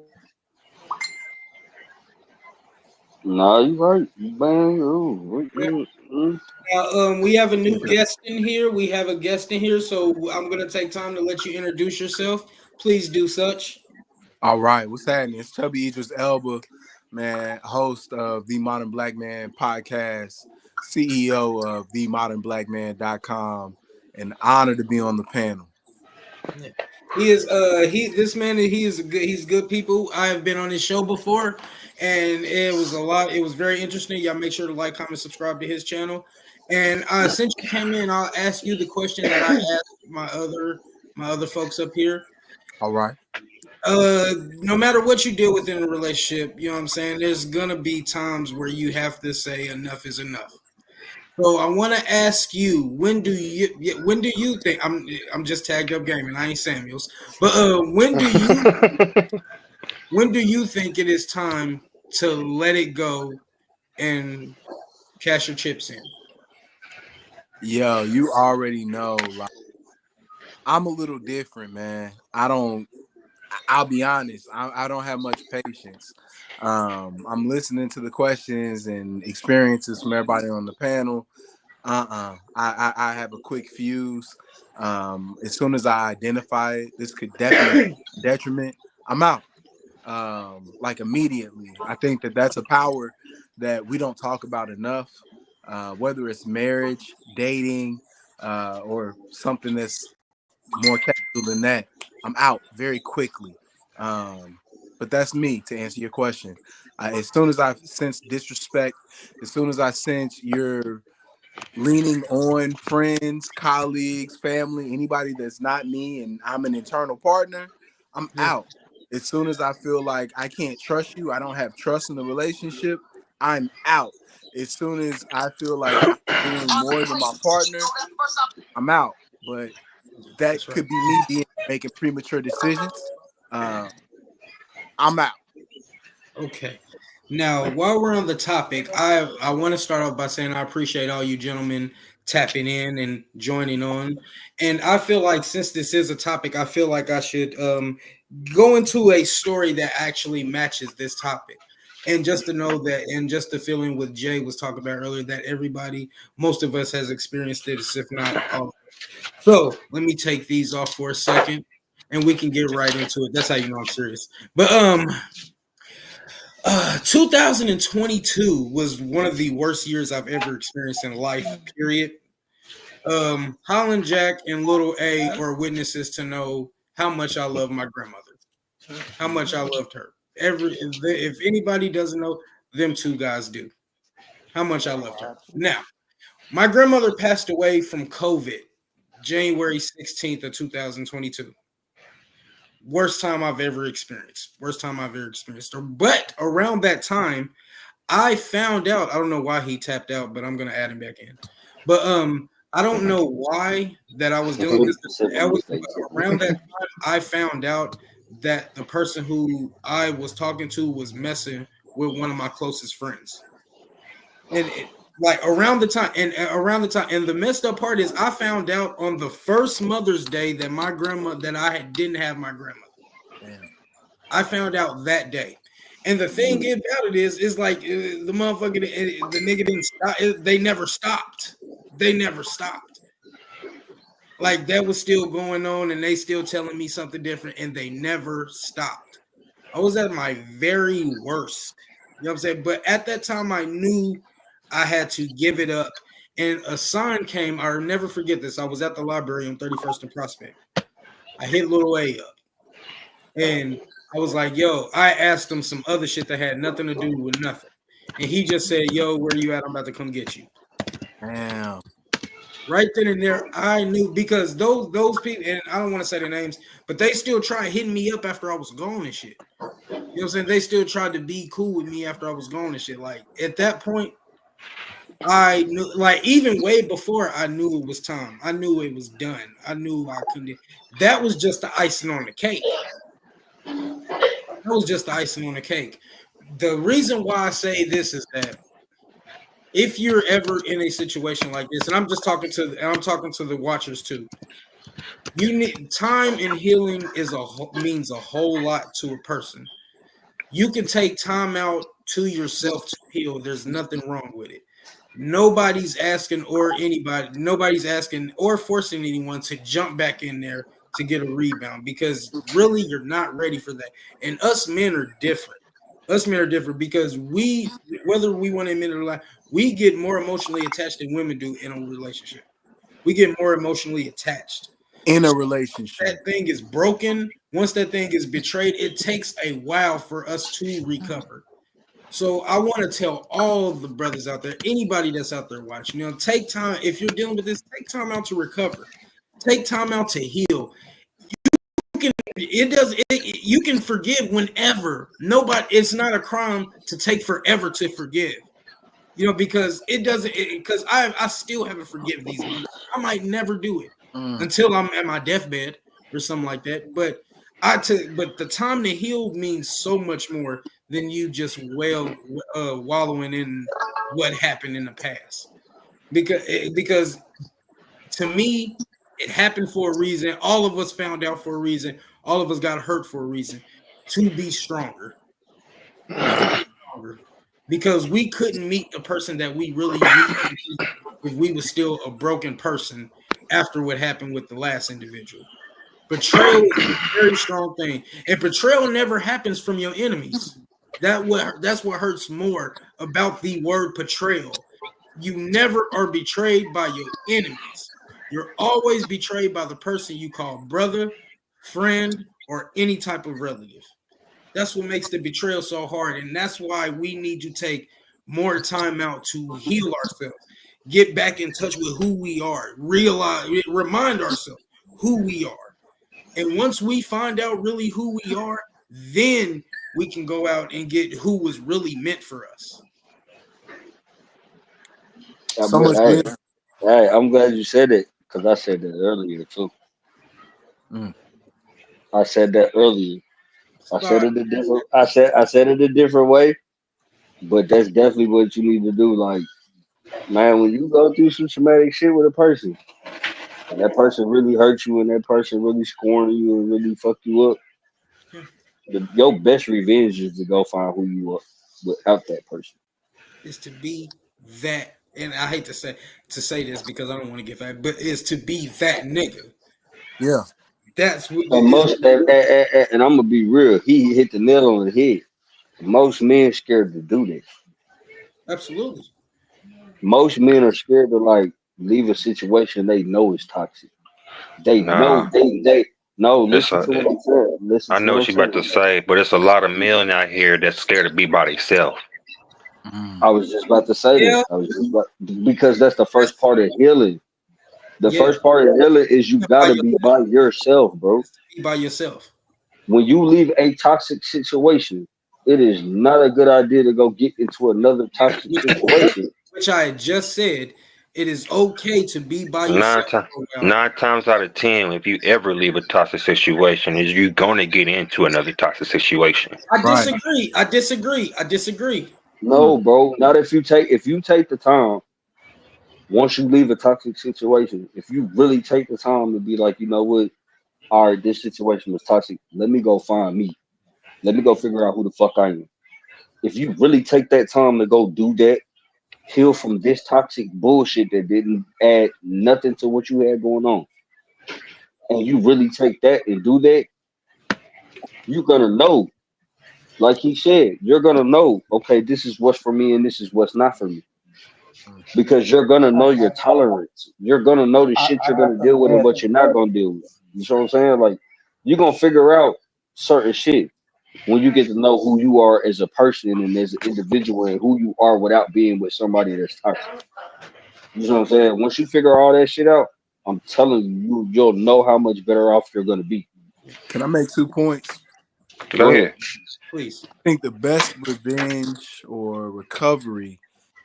Nah, you right. You bang. Ooh, Now, we have a new guest in here. We have a guest in here, so I'm going to take time to let you introduce yourself. Please do such. All right, what's happening? It's Chubby Idris Elba, man, host of the Modern Black Man podcast, CEO of themodernblackman.com, and honored to be on the panel. Yeah. He is this man he is he's good people. I have been on his show before and it was very interesting. Y'all make sure to like, comment, subscribe to his channel. And since you came in, I'll ask you the question that I asked my other folks up here. All right. No matter what you deal with in a relationship, you know what I'm saying, there's gonna be times where you have to say enough is enough. So I want to ask you, when do you think I'm just tagged up gaming? I ain't Samuels, but when do you think it is time to let it go and cash your chips in? Yo, you already know, like, I'm a little different, man. I'll be honest, I don't have much patience. I'm listening to the questions and experiences from everybody on the panel. I have a quick fuse. As soon as I identify it, this could definitely be a detriment. I'm out. Like immediately. I think that that's a power that we don't talk about enough. Whether it's marriage, dating, or something that's more casual than that, I'm out very quickly. Um, but that's me to answer your question. As soon as I sense disrespect, as soon as I sense you're leaning on friends, colleagues, family, anybody that's not me and I'm an internal partner, I'm Yeah. out. As soon as I feel like I can't trust you, I don't have trust in the relationship, I'm out. As soon as I feel like I'm doing more than my partner, I'm out. But that That's right. could be me making premature decisions. I'm out. Okay. Now, while we're on the topic, I want to start off by saying I appreciate all you gentlemen tapping in and joining on. And I feel like since this is a topic, I feel like I should go into a story that actually matches this topic. And just to know that, and just the feeling what Jay was talking about earlier, that everybody, most of us has experienced this, if not all. So let me take these off for a second and we can get right into it. That's how you know I'm serious. But 2022 was one of the worst years I've ever experienced in life, period. Holland Jack and Little A are witnesses to know how much I love my grandmother, how much I loved her. If anybody doesn't know, them two guys do. How much I loved her. Now, my grandmother passed away from COVID, January 16th of 2022. Worst time I've ever experienced. Worst time I've ever experienced. But around that time, I found out. I don't know why he tapped out, but I'm gonna add him back in. But I don't know why that I was dealing with this. Around that time, I found out that the person who I was talking to was messing with one of my closest friends, and like around the time, and the messed up part is I found out on the first Mother's Day that my grandma that didn't have my grandmother. Damn. I found out that day. And the thing about it is like the motherfucker, the nigga didn't stop. They never stopped. They never stopped. Like that was still going on, and they still telling me something different, and they never stopped. I was at my very worst. You know what I'm saying? But at that time, I knew I had to give it up. And a sign came. I'll never forget this. I was at the library on 31st and Prospect. I hit Little A up. And I was like, yo, I asked him some other shit that had nothing to do with nothing. And he just said, yo, where you at? I'm about to come get you. Damn. Right then and there, I knew because those people, and I don't want to say their names, but they still tried hitting me up after I was gone and shit. You know what I'm saying? They still tried to be cool with me after I was gone and shit. Like at that point, I knew, like even way before I knew it was time. I knew it was done. I knew I couldn't. That was just the icing on the cake. That was just the icing on the cake. The reason why I say this is that if you're ever in a situation like this, and I'm talking to the watchers too, you need time and healing means a whole lot to a person. You can take time out to yourself to heal. There's nothing wrong with it. Nobody's asking or forcing anyone to jump back in there to get a rebound because really you're not ready for that. And us men are different. Us men are different because whether we want to admit it or not, we get more emotionally attached than women do in a relationship. We get more emotionally attached. In a relationship. That thing is broken. Once that thing is betrayed, it takes a while for us to recover. So I want to tell all the brothers out there, anybody that's out there watching, take time. If you're dealing with this, take time out to recover. Take time out to heal. You can forgive whenever. It's not a crime to take forever to forgive. Because it doesn't. Because I still haven't forgiven these mothers. I might never do it until I'm at my deathbed or something like that. But the time to heal means so much more than you just wallowing in what happened in the past. Because to me, it happened for a reason. All of us found out for a reason. All of us got hurt for a reason. To be stronger. Because we couldn't meet the person that we really needed if we were still a broken person after what happened with the last individual. Betrayal is a very strong thing. And betrayal never happens from your enemies. That's what hurts more about the word betrayal. You never are betrayed by your enemies. You're always betrayed by the person you call brother, friend, or any type of relative. That's what makes the betrayal so hard. And that's why we need to take more time out to heal ourselves, get back in touch with who we are, remind ourselves who we are. And once we find out really who we are, then we can go out and get who was really meant for us. So much hey, I'm glad you said it because I said that earlier too. Mm. I said that earlier. I said Sorry. it a different. I said it a different way, but that's definitely what you need to do. Like, man, when you go through some traumatic shit with a person, and that person really hurt you, and that person really scorned you and really fucked you up, Yeah. your best revenge is to go find who you are without that person. Is to be that, and I hate to say this because I don't want to get back, but is to be that nigga. Yeah. That's what And is. and I'm gonna be real. He hit the nail on the head. Most men scared to do that. Absolutely. Most men are scared to like leave a situation they know is toxic. They know Nah, they no. it's Listen a. to what I'm saying. Listen I to know what what I'm you about to saying. say, but it's a lot of men out here that's scared to be by themselves. Mm. I was just about to say that. Yeah. I was just about, because that's the That's, first part of healing. The yeah. first part of healing is you By gotta be yourself. by yourself, bro. Be by yourself. When you leave a toxic situation, it is not a good idea to go get into another toxic Which, situation. which I had just said, it is okay to be by Nine yourself times, for a while. 9 times out of 10, if you ever leave a toxic situation, is you gonna get into another toxic situation. I Right. disagree. I disagree. I disagree. Mm. No, bro. Not if you take the time once you leave a toxic situation, if you really take the time to be like, you know what, all right, this situation was toxic. Let me go find me. Let me go figure out who the fuck I am. If you really take that time to go do that, heal from this toxic bullshit that didn't add nothing to what you had going on, and you really take that and do that, you're gonna know. Like he said, you're gonna know, okay, this is what's for me and this is what's not for me. Mm. Because you're gonna I, know your tolerance. You're gonna know the shit I you're have gonna to deal with and add what to you're not that. gonna deal with. You know what I'm saying? Like you're gonna figure out certain shit when you get to know who you are as a person and as an individual and who you are without being with somebody that's toxic. You know what I'm saying? Once you figure all that shit out, I'm telling you, you'll know how much better off you're gonna be. Can I make 2 points? Go Go ahead. ahead. Please. I think the best revenge or recovery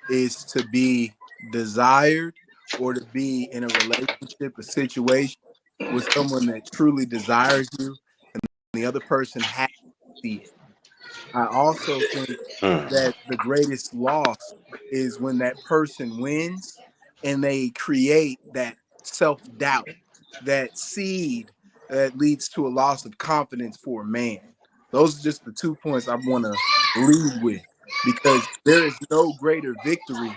is to be desired or to be in a relationship, a situation with someone that truly desires you and the other person has to see it. I also think Hmm. that the greatest loss is when that person wins and they create that self doubt, that seed that leads to a loss of confidence for a man. Those are just the 2 points I want to lead with because there is no greater victory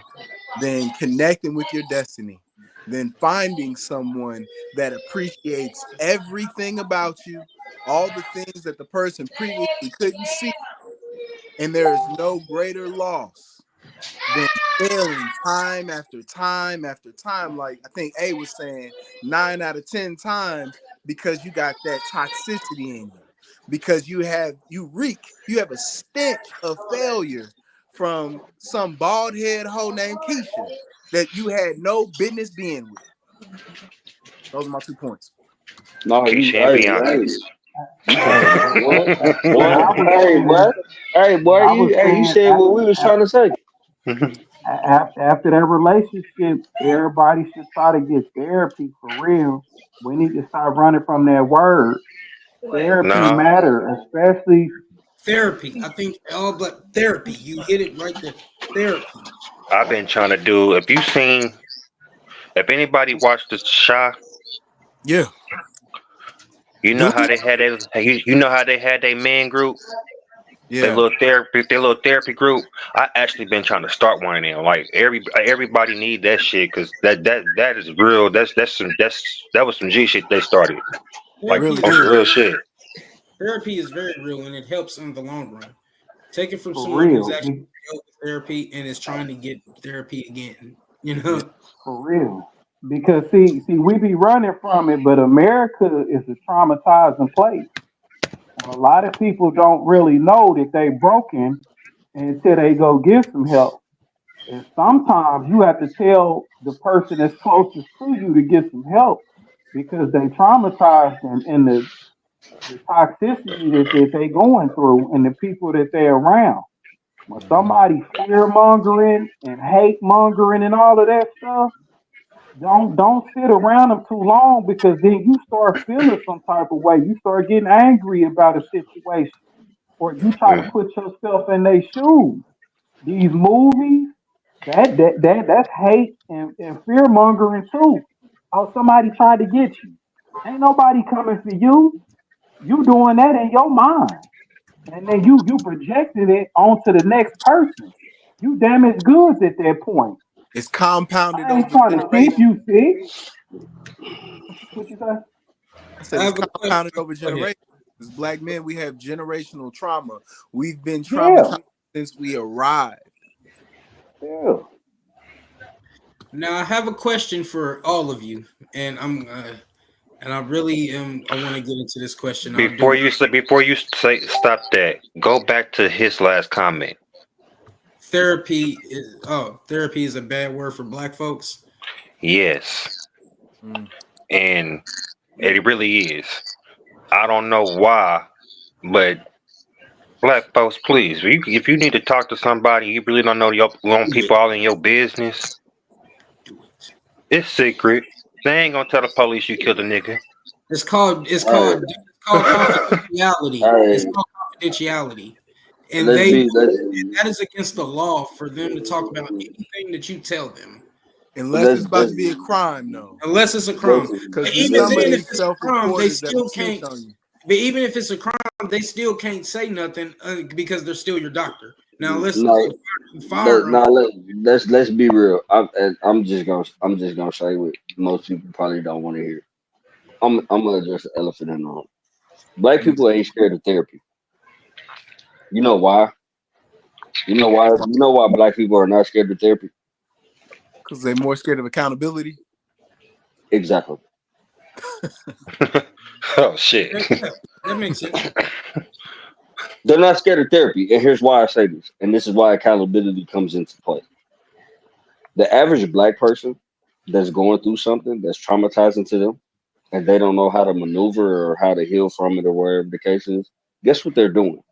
than connecting with your destiny, than finding someone that appreciates everything about you, all the things that the person previously couldn't see, and there is no greater loss than failing time after time after time. Like I think A was saying, 9 out of 10 times because you got that toxicity in you, because you have a stench of failure from some bald head hoe named Keisha that you had no business being with. Those are my 2 points. No, you Keisha and hey, Bianca. Hey, what what what I was hey saying, what hey boy I was you saying said what we was trying to say. after that relationship, everybody should try to get therapy for real. We need to start running from that word. Therapy Nah, matter, especially Therapy. I think all but therapy. You hit it right there. Therapy. I've been trying to do. If anybody watched the Shy, Yeah. you know how they Bleach. had you know how they had their man group, Yeah. their little therapy group. I actually been trying to start one of them. Like everybody need that shit because that is real. That was some G shit they started. It Like Therapy really is on some is. real shit. therapy is very real and it helps in the long run. Take it from for someone who's real, actually dealt with therapy and is trying to get therapy again. You Yeah. know, for real. Because see, we be running from it, but America is a traumatizing place, and a lot of people don't really know that they broken until they go get some help. And sometimes you have to tell the person that's closest to you to get some help because they traumatized and the toxicity that they going through and the people that they're around. When Mhm. somebody fear mongering and hate mongering and all of that stuff, Don't sit around them too long because then you start feeling some type of way. You start getting angry about a situation, or you try to Mm. put yourself in their shoes. These movies, that's hate and fear mongering too. Oh, somebody tried to get you. Ain't nobody coming for you. You doing that in your mind, and then you projected it onto the next person. You damaged goods at that point. It's compounded I ain't over trying to see if generations. you sick. What you say? I I said it's have a question. compounded over Go ahead. generations. As black men, we have generational trauma. We've been Yeah, traumatized since we arrived. yeah. Now I have a question for all of you, and I really am. I want to get into this question. I'll do Before you say stop that, go back to his last comment. therapy. Therapy is a bad word for black folks. Yes, Mm. and it really is. I don't know why, but black folks, please, if you need to talk to somebody, you really don't know your want Do it. people all in your business. Do it. It's secret. They ain't gonna tell the police you killed a nigga. All right, it's called confidentiality. all It's right. called confidentiality, and Let's they be let's that is against the law for them to talk about anything that you tell them, Unless let's it's about to be a crime, though. unless it's a crime. let's Because there's Even some of then, if these it's a crime, they self-reporters that'll still snitch can't. on you. But even if it's a crime, they still can't say nothing because they're still your doctor. Now, unless no you fire them, no let's be real. I'm just gonna say what most people probably don't want to hear. I'm gonna address the elephant in the room. Black Mm. people ain't scared of therapy. You know why? You know why? You know why black people are not scared of therapy? Because they're more scared of accountability. Exactly. Oh shit. yeah, that makes sense. They're not scared of therapy, and here's why I say this, and this is why accountability comes into play. The average black person that's going through something that's traumatizing to them, and they don't know how to maneuver or how to heal from it or whatever the case is, guess what they're doing?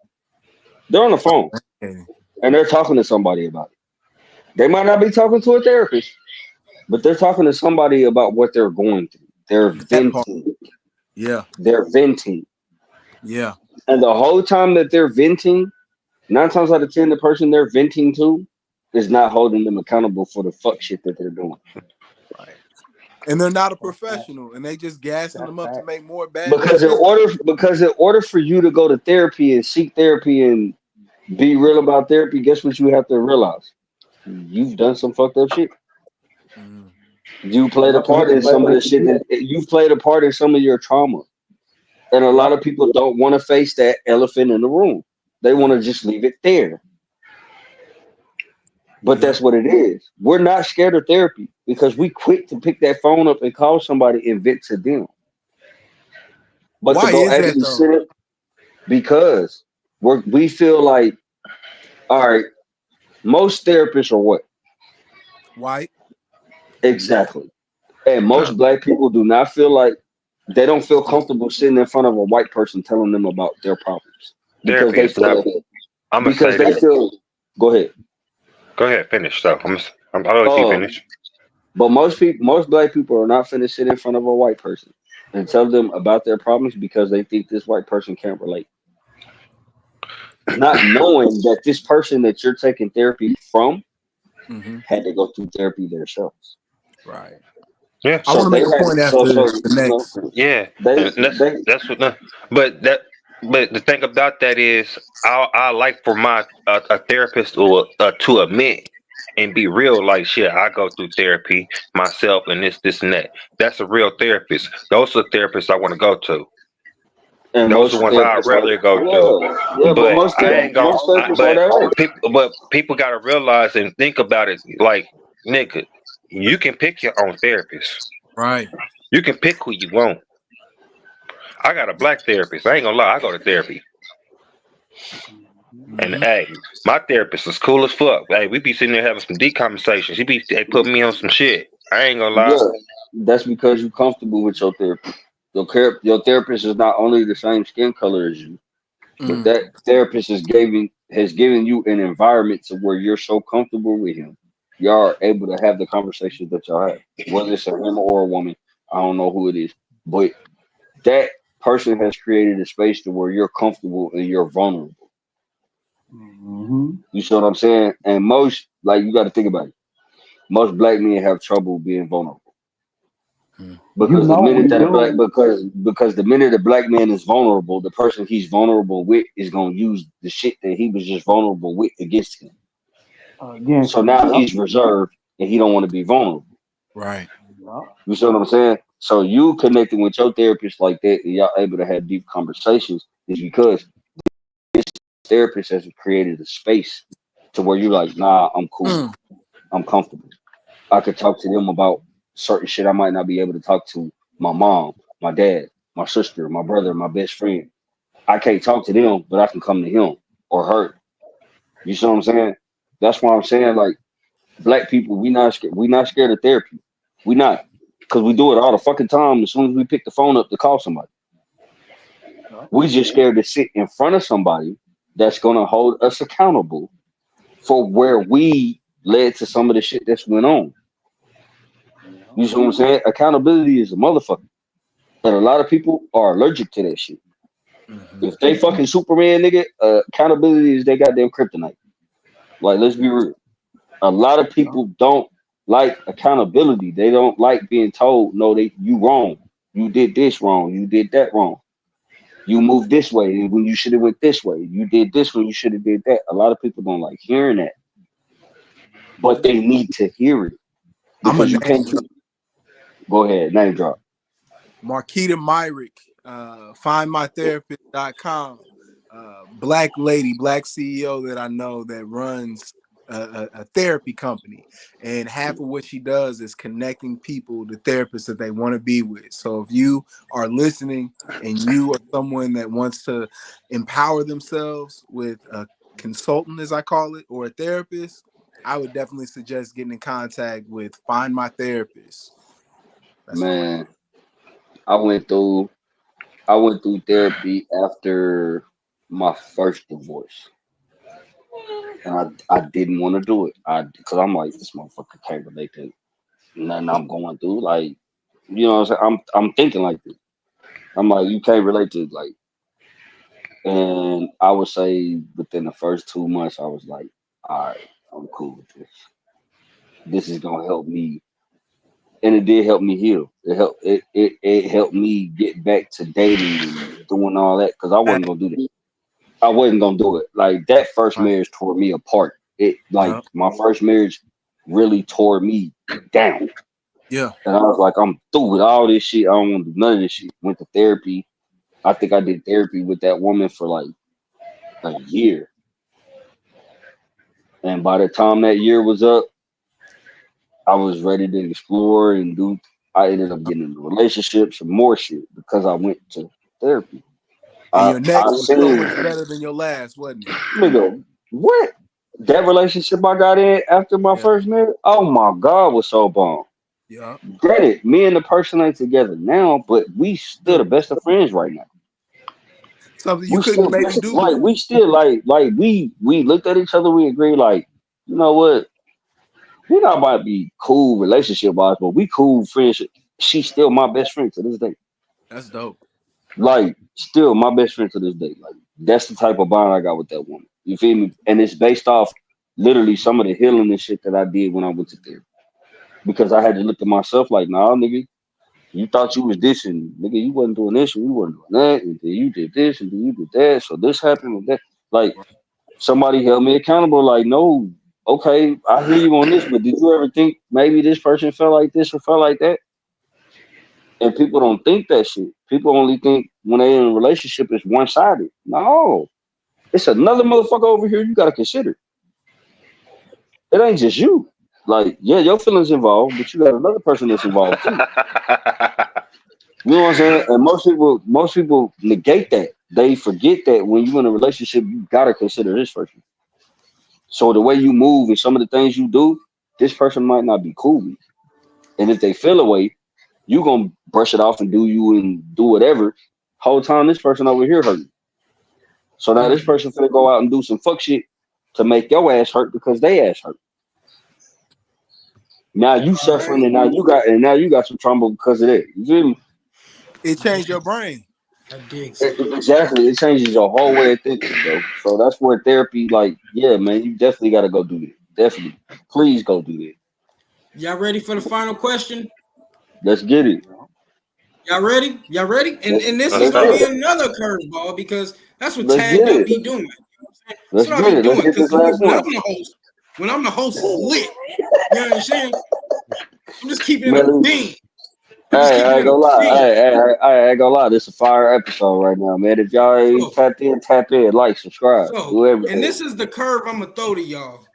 They're on the phone Okay. and they're talking to somebody about it. They might not be talking to a therapist, but they're talking to somebody about what they're going through. They're That part. venting. Yeah. They're venting. Yeah. And the whole time that they're venting, 9 times out of 10, the person they're venting to is not holding them accountable for the fuck shit that they're doing. Right. And they're not a That's fact. professional, and they just gassing That's them up to fact. make more bad Because decisions. in order for you to go to therapy and seek therapy and be real about therapy, guess what you have to realize? You've done some fucked up shit. Mm. You played a part in some of the shit that you've played a part in some of your trauma. And a Yep. lot of people don't want to face that elephant in the room. They want to just leave it there. But Yep. that's what it is. We're not scared of therapy because we quick to pick that phone up and call somebody and vent to them. But to Why go is that actually though? sit it because we feel like, all right, most therapists are what? White. Exactly. And No, most black people do not feel like they don't feel comfortable sitting in front of a white person telling them about their problems because therapy they is not. feel that I'm gonna because say they this. feel go ahead. Go ahead, finish. So I'll let you Um, finish. but most black people are not finna sit in front of a white person and tell them about their problems because they think this white person can't relate. Not knowing that this person that you're taking therapy from Mm-hmm. had to go through therapy themselves. Right. Yeah, I So want to they make a had point so after so the next. yeah, they and they that's what. But that but the thing about that is, I like for my a therapist to admit and be real. Like shit, I go through therapy myself, and this and that. That's a real therapist. Those are therapists I want to go to. and Those are the most ones I therapists are rather go to. but But I ain't gonna. most therapists are But that way. people got to realize and think about it. Like nigga, you can pick your own therapist. Right. You can pick who you want. I got a black therapist. I ain't gonna lie. I go to therapy, and Mm-hmm. hey, my therapist is cool as fuck. Hey, we be sitting there having some deep conversations. They put me on some shit. I ain't gonna lie. Yeah, that's because you're comfortable with your therapist. Your therapist is not only the same skin color as you, but Mm. that therapist has given you an environment to where you're so comfortable with him y'all are able to have the conversations that y'all have, whether it's a him or a woman. I don't know who it is, but that person has created a space to where you're comfortable and you're vulnerable. Mm-hmm. You see what I'm saying? And most, like, you got to think about it. Most black men have trouble being vulnerable Mm. You because the know minute we that a black do because the minute a black man is vulnerable, the person he's vulnerable with is gonna use the shit that he was just vulnerable with against him. against So you. now Yep. he's reserved and he don't want to be vulnerable. Right. Yep. You see what I'm saying? So you connecting with your therapist like that and y'all able to have deep conversations is because therapist has created a space to where you're like, nah, I'm cool. Mm. I'm comfortable. I could talk to them about certain shit I might not be able to talk to my mom, my dad, my sister, my brother, my best friend. I can't talk to them, but I can come to him or her. You see what I'm saying? That's why I'm saying like black people, we not scared. We not scared of therapy. We not because we do it all the fucking time. As soon as we pick the phone up to call somebody, Yep. we just scared to sit in front of somebody that's gonna hold us accountable for where we led to some of the shit that's went on. Yep. You see what I'm saying? Accountability is a motherfucker. And a lot of people are allergic to that shit. Mhm. If they fucking Superman, nigga, accountability is they goddamn kryptonite. Like, let's be real. A lot of Yep. people don't like accountability. They don't like being told, no, you wrong. You did this wrong. You did that wrong. You moved this way when you should have went this way. You did this when you should have did that. A lot of people don't like hearing that, but they need to hear it I'm a because you name can't just go ahead, name drop. Marquita Myrick, findmytherapist.com. Black lady, black CEO that I know that runs a therapy company. And half of what she does is connecting people to therapists that they want to be with. So if you are listening and you are someone that wants to empower themselves with a consultant, as I call it, or a therapist, I would definitely suggest getting in contact with Find My Therapist. That's all. Man, I went through I went through therapy after my first divorce, and I didn't want to do it. I because I'm like this motherfucker can't relate to nothing I'm going through. Like you know, what I'm saying I'm thinking like this. I'm like you can't relate to like, and I would say within the first 2 months, I was like, all right, I'm cool with this. This is gonna help me, and it did help me heal. It helped me get back to dating and doing all that because I wasn't gonna do that. I wasn't gonna do it. Like that first Right. marriage tore me apart. It like Yeah. my first marriage really tore me down. Yeah. And I was like, I'm through with all this shit. I don't want to do none of this shit. Went to therapy. I think I did therapy with that woman for like a year. And by the time that year was up, I was ready to explore and do. I ended up getting into relationships and more shit because I went to therapy. And I your I next was so seen much better than your last, wasn't it? nigga what that relationship I got in after my Yeah. first marriage. Oh my god, was so bomb. Yeah. Granted, me and the person ain't together now, but we still the Good. best of friends right now. Something you We couldn't still maybe best, do like before. we still like we looked at each other. We agreed like you know what we not about to be cool relationship wise, but we cool friendship. She's still my best friend to this day. That's dope. Like still my best friend to this day. Like that's the type of bond I got with that woman. You feel me? And it's based off literally some of the healing and shit that I did when I went to therapy. Because I had to look at myself like, nah, nigga, you thought you was this and nigga, you wasn't doing this and you wasn't doing that, and then you did this and then you did that. So this happened and that. Like somebody held me accountable. Like, no, okay, I hear you on this, but did you ever think maybe this person felt like this or felt like that? And people don't think that shit. People only think when they're in a relationship it's one sided. No, it's another motherfucker over here you gotta consider. It ain't just you. Like, yeah, your feelings involved, but you got another person that's involved too. You know what I'm saying? And most people negate that. They forget that when you're in a relationship, you gotta consider this person. So the way you move and some of the things you do, this person might not be cool with. And if they feel away, you gonna brush it off and do you and do whatever. Whole time this person over here hurting. So now Mm. this person finna go out and do some fuck shit to make your ass hurt because they ass hurt. Now you All right. suffering, and now you got some trauma because of that. You feel me? It changed your brain. I dig so. Exactly. It changes your whole way of thinking, bro. So that's where therapy, like, yeah, man, you definitely got to go do that. Definitely. Please go do that. Y'all ready for the final question? Let's get it. Y'all ready? Y'all ready? And this Let's is Let's gonna get go. be it. another curveball because that's what Let's Tad get do it. be doing. You know what I'm saying? That's Let's what I get be it. Let's doing. get Because this last one. when I'm the host, it's lit. You know what I'm saying? I'm just keeping it a Man, bean. I'm just hey, keeping I ain't it a gonna lie. bean. I ain't gonna lie. This is a fire episode right now, man. If y'all ain't So, tapped in, tap in, like, subscribe, do and everything. this is the curve I'm gonna throw to y'all.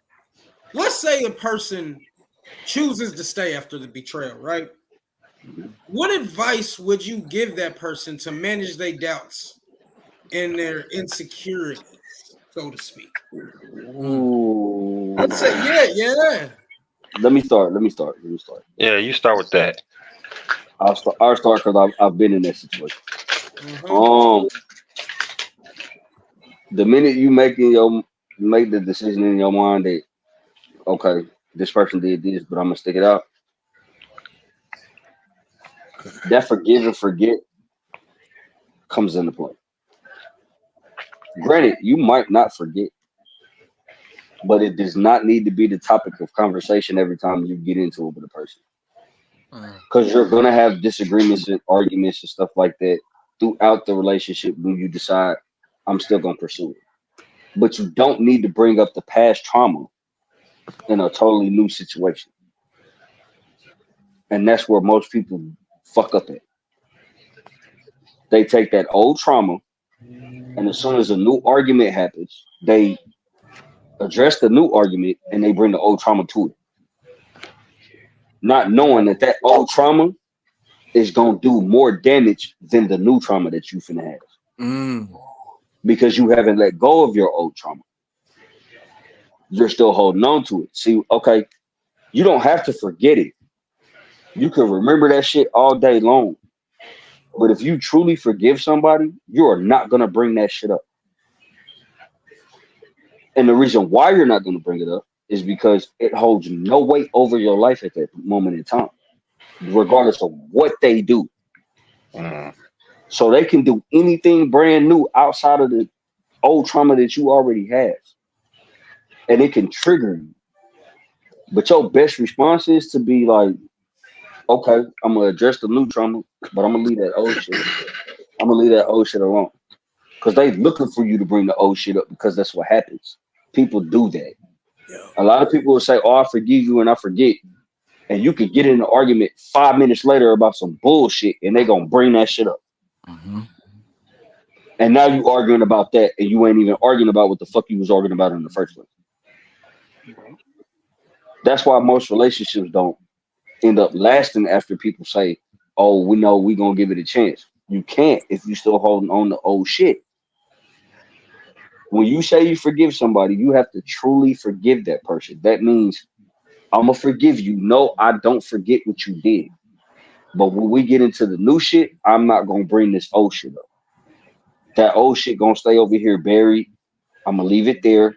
Let's say a person chooses to stay after the betrayal, right? What advice would you give that person to manage their doubts and their insecurities, so to speak? Ooh. Let's say, yeah. Let me start. Yeah, you start with that. I'll start because I've been in that situation. Uh-huh. Um, the minute you make the decision in your mind that okay, this person did this, but I'm gonna stick it out. That forgive and forget comes into play. Granted, you might not forget, but it does not need to be the topic of conversation every time you get into it with a person. Mm. Because you're gonna have disagreements and arguments and stuff like that throughout the relationship when you decide I'm still gonna pursue it. But you don't need to bring up the past trauma in a totally new situation. And that's where most people fuck up at. They take that old trauma, and as soon as a new argument happens, they address the new argument and they bring the old trauma to it, not knowing that that old trauma is gonna do more damage than the new trauma that you finna have Mm. because you haven't let go of your old trauma. You're still holding on to it. See, okay, you don't have to forget it. You can remember that shit all day long. But if you truly forgive somebody, you are not gonna bring that shit up. And the reason why you're not gonna bring it up is because it holds no weight over your life at that moment in time, regardless of what they do. Mm. So they can do anything brand new outside of the old trauma that you already have. And it can trigger you. But your best response is to be like, okay, I'm gonna address the new trauma, but I'm gonna leave that old shit. I'm gonna leave that old shit alone. Because they looking for you to bring the old shit up because that's what happens. People do that. Yeah. A lot of people will say, oh, I forgive you and I forget. And you could get in an argument 5 minutes later about some bullshit and they gonna bring that shit up. Mm-hmm. And now you arguing about that and you ain't even arguing about what the fuck you was arguing about in the first place. That's why most relationships don't end up lasting after people say, oh, we know we gonna give it a chance. You can't if you still holding on to old shit. When you say you forgive somebody, you have to truly forgive that person. That means I'm gonna forgive you. No, I don't forget what you did. But when we get into the new shit, I'm not gonna bring this old shit up. That old shit gonna stay over here buried. I'm gonna leave it there.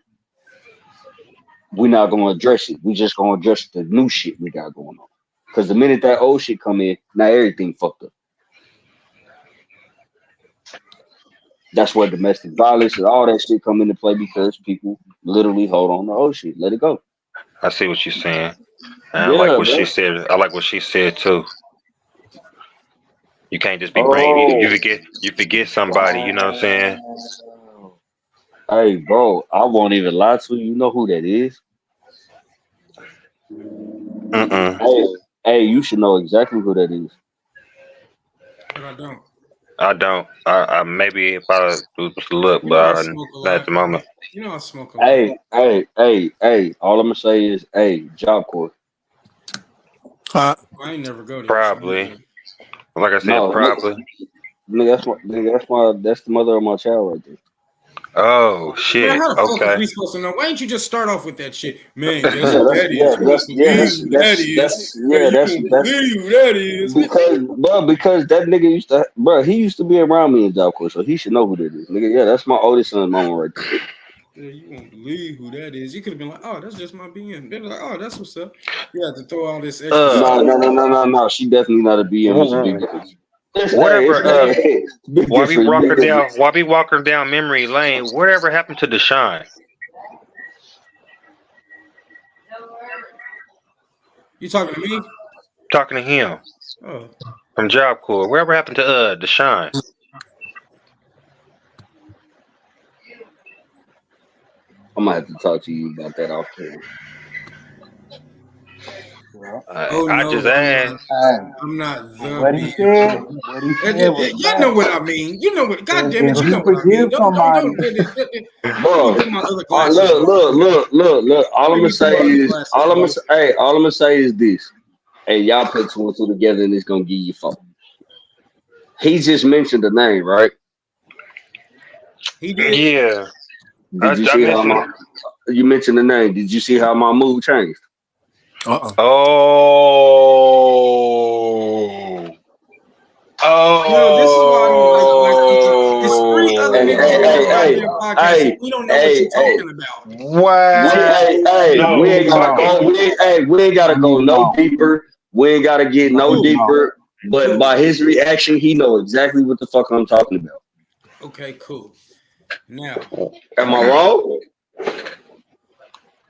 We're not gonna address it. We just gonna address the new shit we got going on. Because the minute that old shit come in, now everything fucked up. That's where domestic violence and all that shit come into play because people literally hold on to old shit. Let it go. I see what you're saying. And I like Yeah, what she bro. said. I like what she said too. You can't just be bringing Oh, you forget somebody. You know what I'm saying? wow. Hey, bro, I won't even lie to you. You know who that is? Mm-mm. Hey, hey, you should know exactly who that is. But I don't. I don't. I maybe if I was to look, You but know I smoke a not at lot. the moment. You know I smoke a lot. Hey. All I'm gonna say is, hey, Job Corps. Huh? I ain't never go there, so I'm Probably. good. Like I said, No, probably. that's the mother of my child right there. Oh Man, shit. how the fuck is Okay. we supposed to know? Why didn't you just start off with that shit? Man, guess who that is? Yeah, You won't believe who that is. Man, you won't that's believe who that is. Man, because that nigga he used to be around me in Job Corps, so he should know who that is. Nigga, yeah, that's my oldest son's mama right there. Yeah, you won't believe who that is. You could have been like, "Oh, that's just my BM." They're like, "Oh, that's what's up." You have to throw all this extra Uh, shit. No. She definitely not a BM. It's a big wh- difference. It's whatever. big While we difference. Big walking down, difference. while we walking down memory lane, whatever happened to Deshaun? You talking to me? Talking to him Oh, from Job Corps. Whatever happened to Deshaun? I'm gonna have to talk to you about that off camera. Well, oh I no, just I'm not. asked. hey, I'm not the what he said, BM. what he said was You know fact. what I mean. You know what? God damn it, If you he know what I mean. forgives somebody, Let me Bro, put my other glasses on. look. All I'm Let gonna me put say my other is, glasses on. all I'm gonna say is this. Hey, y'all put two and two together, and it's gonna give you four. He just mentioned the name, right? He did. Yeah, Did you I see how mentioned my it. you mentioned the name? Did you see how my mood changed? Uh-oh. Oh, No, this is why I don't like people. It's three other Hey, niggas hey, on this hey, oh, hey, goddamn podcast, and hey, we don't know what hey, you're hey. talking about. We wow. ain't gotta no, go. We ain't gotta I go need no no, deeper. We ain't gotta get I no need Cool, no. deeper. But cool. by his reaction, he know exactly what the fuck I'm talking about. Okay, cool. Now, Am I wrong?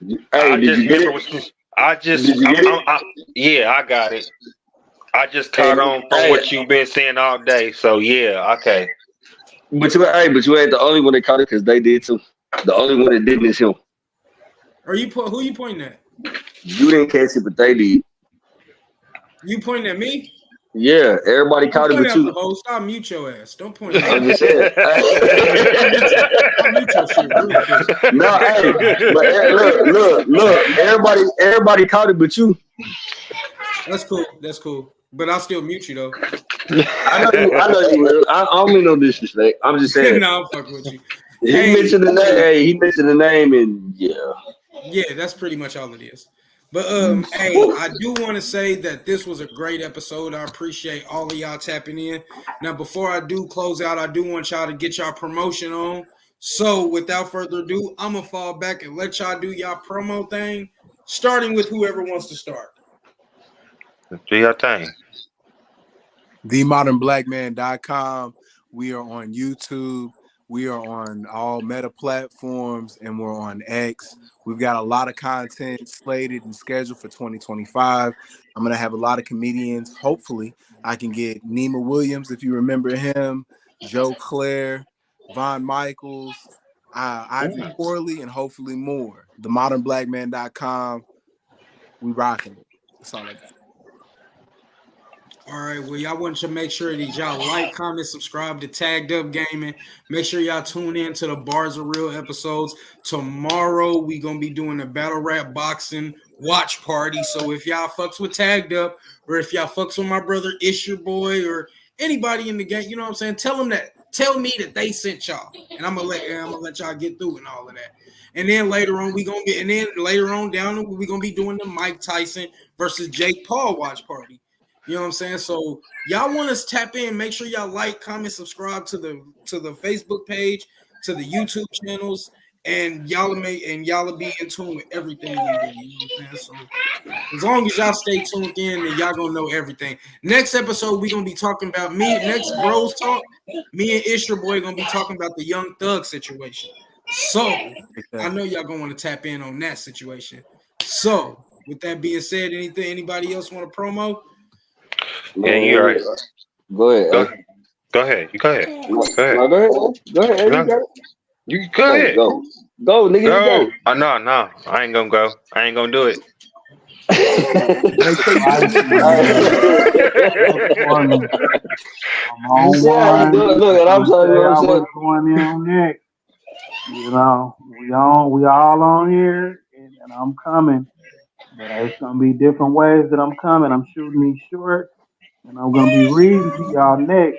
Hey, I did just you get remember it? what I just, Did you get it? yeah, I got it. I just caught Hey, on from hey, what you've been saying all day. So yeah, okay. but you ain't the only one that caught it because they did too. The only one that didn't is him. who you pointing at? You didn't catch it, but they did. You pointing at me? Yeah, everybody Don't caught it, point but at the you. host. I'll mute your ass. Don't point at I'm me. just saying. I'll mute you. I'll mute your shit real quick. No, hey, but look. Everybody caught it, but you. That's cool. That's cool. But I'll still mute you though. I know you will. I don't mean no disrespect. I'm just saying. No, I'm fucking with you. He Hey, mentioned the name. hey, Hey, he mentioned the name, and yeah. yeah, that's pretty much all it is. But hey, Whew. I do want to say that this was a great episode. I appreciate all of y'all tapping in. Now, before I do close out, I do want y'all to get y'all promotion on. So, without further ado, I'm gonna fall back and let y'all do y'all promo thing, starting with whoever wants to start. Do your thing. TheModernBlackman.com. We are on YouTube. We are on all meta platforms, and we're on X. We've got a lot of content slated and scheduled for 2025. I'm going to have a lot of comedians. Hopefully, I can get Nima Williams, if you remember him, Joe Claire, Von Michaels, Ivory Corley, and hopefully more. TheModernBlackman.com. We rocking it. That's all I got. All right, well, y'all want to make sure that y'all like, comment, subscribe to Tagged Up Gaming. Make sure y'all tune in to the Bars Are Real episodes. Tomorrow, we going to be doing a battle rap boxing watch party. So if y'all fucks with Tagged Up, or if y'all fucks with my brother Ish Your Boy, or anybody in the game, you know what I'm saying? Tell them that. Tell me that they sent y'all. And I'm gonna let y'all get through and all of that. And then later on, later on down, we gonna be doing the Mike Tyson versus Jake Paul watch party. You know what I'm saying? So y'all want us to tap in, make sure y'all like, comment, subscribe to the Facebook page, to the YouTube channels, and y'all will be in tune with everything we do. You know what I'm saying? So as long as y'all stay tuned in, then y'all gonna know everything. Next episode, we're gonna be talking about next bros talk. Me and Isher Boy gonna be talking about the Young Thug situation. So I know y'all gonna want to tap in on that situation. So with that being said, anybody else want to promo? Yeah, you Man, right. go Go, ahead. go ahead. You go ahead. No, Go ahead. no, go ahead. Go ahead. You No, got it. you go Go, ahead. go, go, nigga. You got Go. No. I ain't gonna go. I ain't gonna do it. Make sure you hit Right, me up on man. Instagram. Look for me. I'm on yeah, one. look, I and I'm can't telling tell you what I'm y'all saying. what's going on next. You know, we all on here, and I'm coming. But it's gonna be different ways that I'm coming. I'm shooting these shorts, and I'm gonna be reading to y'all next.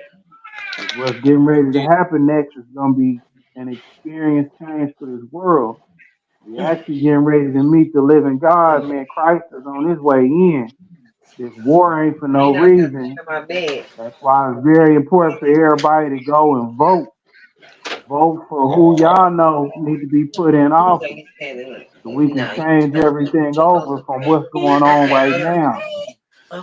Because what's getting ready to happen next is gonna be an experience change for this world. We actually getting ready to meet the living God, man. Christ is on his way in. This war ain't for no reason. That's why it's very important for everybody to go and vote. Vote for who y'all know need to be put in office so we can change everything over from what's going on right now. I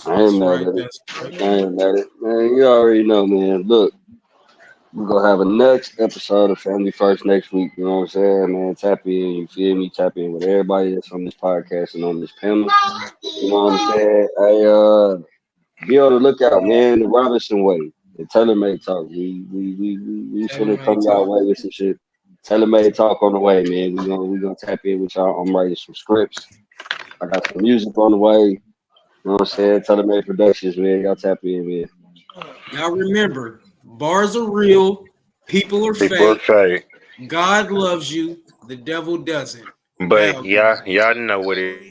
That's ain't mad right. at it. That's right. I ain't mad at it. Man, you already know, man. Look, we're gonna have a next episode of Family First next week. You know what I'm saying, man? Tap in, you feel me? Tap in with everybody that's on this podcast and on this panel. You know what I'm saying? Be on the lookout, man. The Robinson way, the Taylor Made talk. We Taylor finna May come y'all talk. way with some shit. Taylor Made talk on the way, man. We gonna tap in with y'all. I'm writing some scripts. I got some music on the way. You know what I'm saying? Taylor Made Productions, man. Y'all tap in, man. Y'all remember, bars are real, people are People are fake. fake. God loves you, the devil doesn't. But Bow. y'all know what it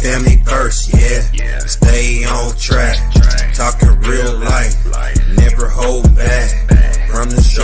Family first, yeah. Stay on track. Talking real life. Never hold back.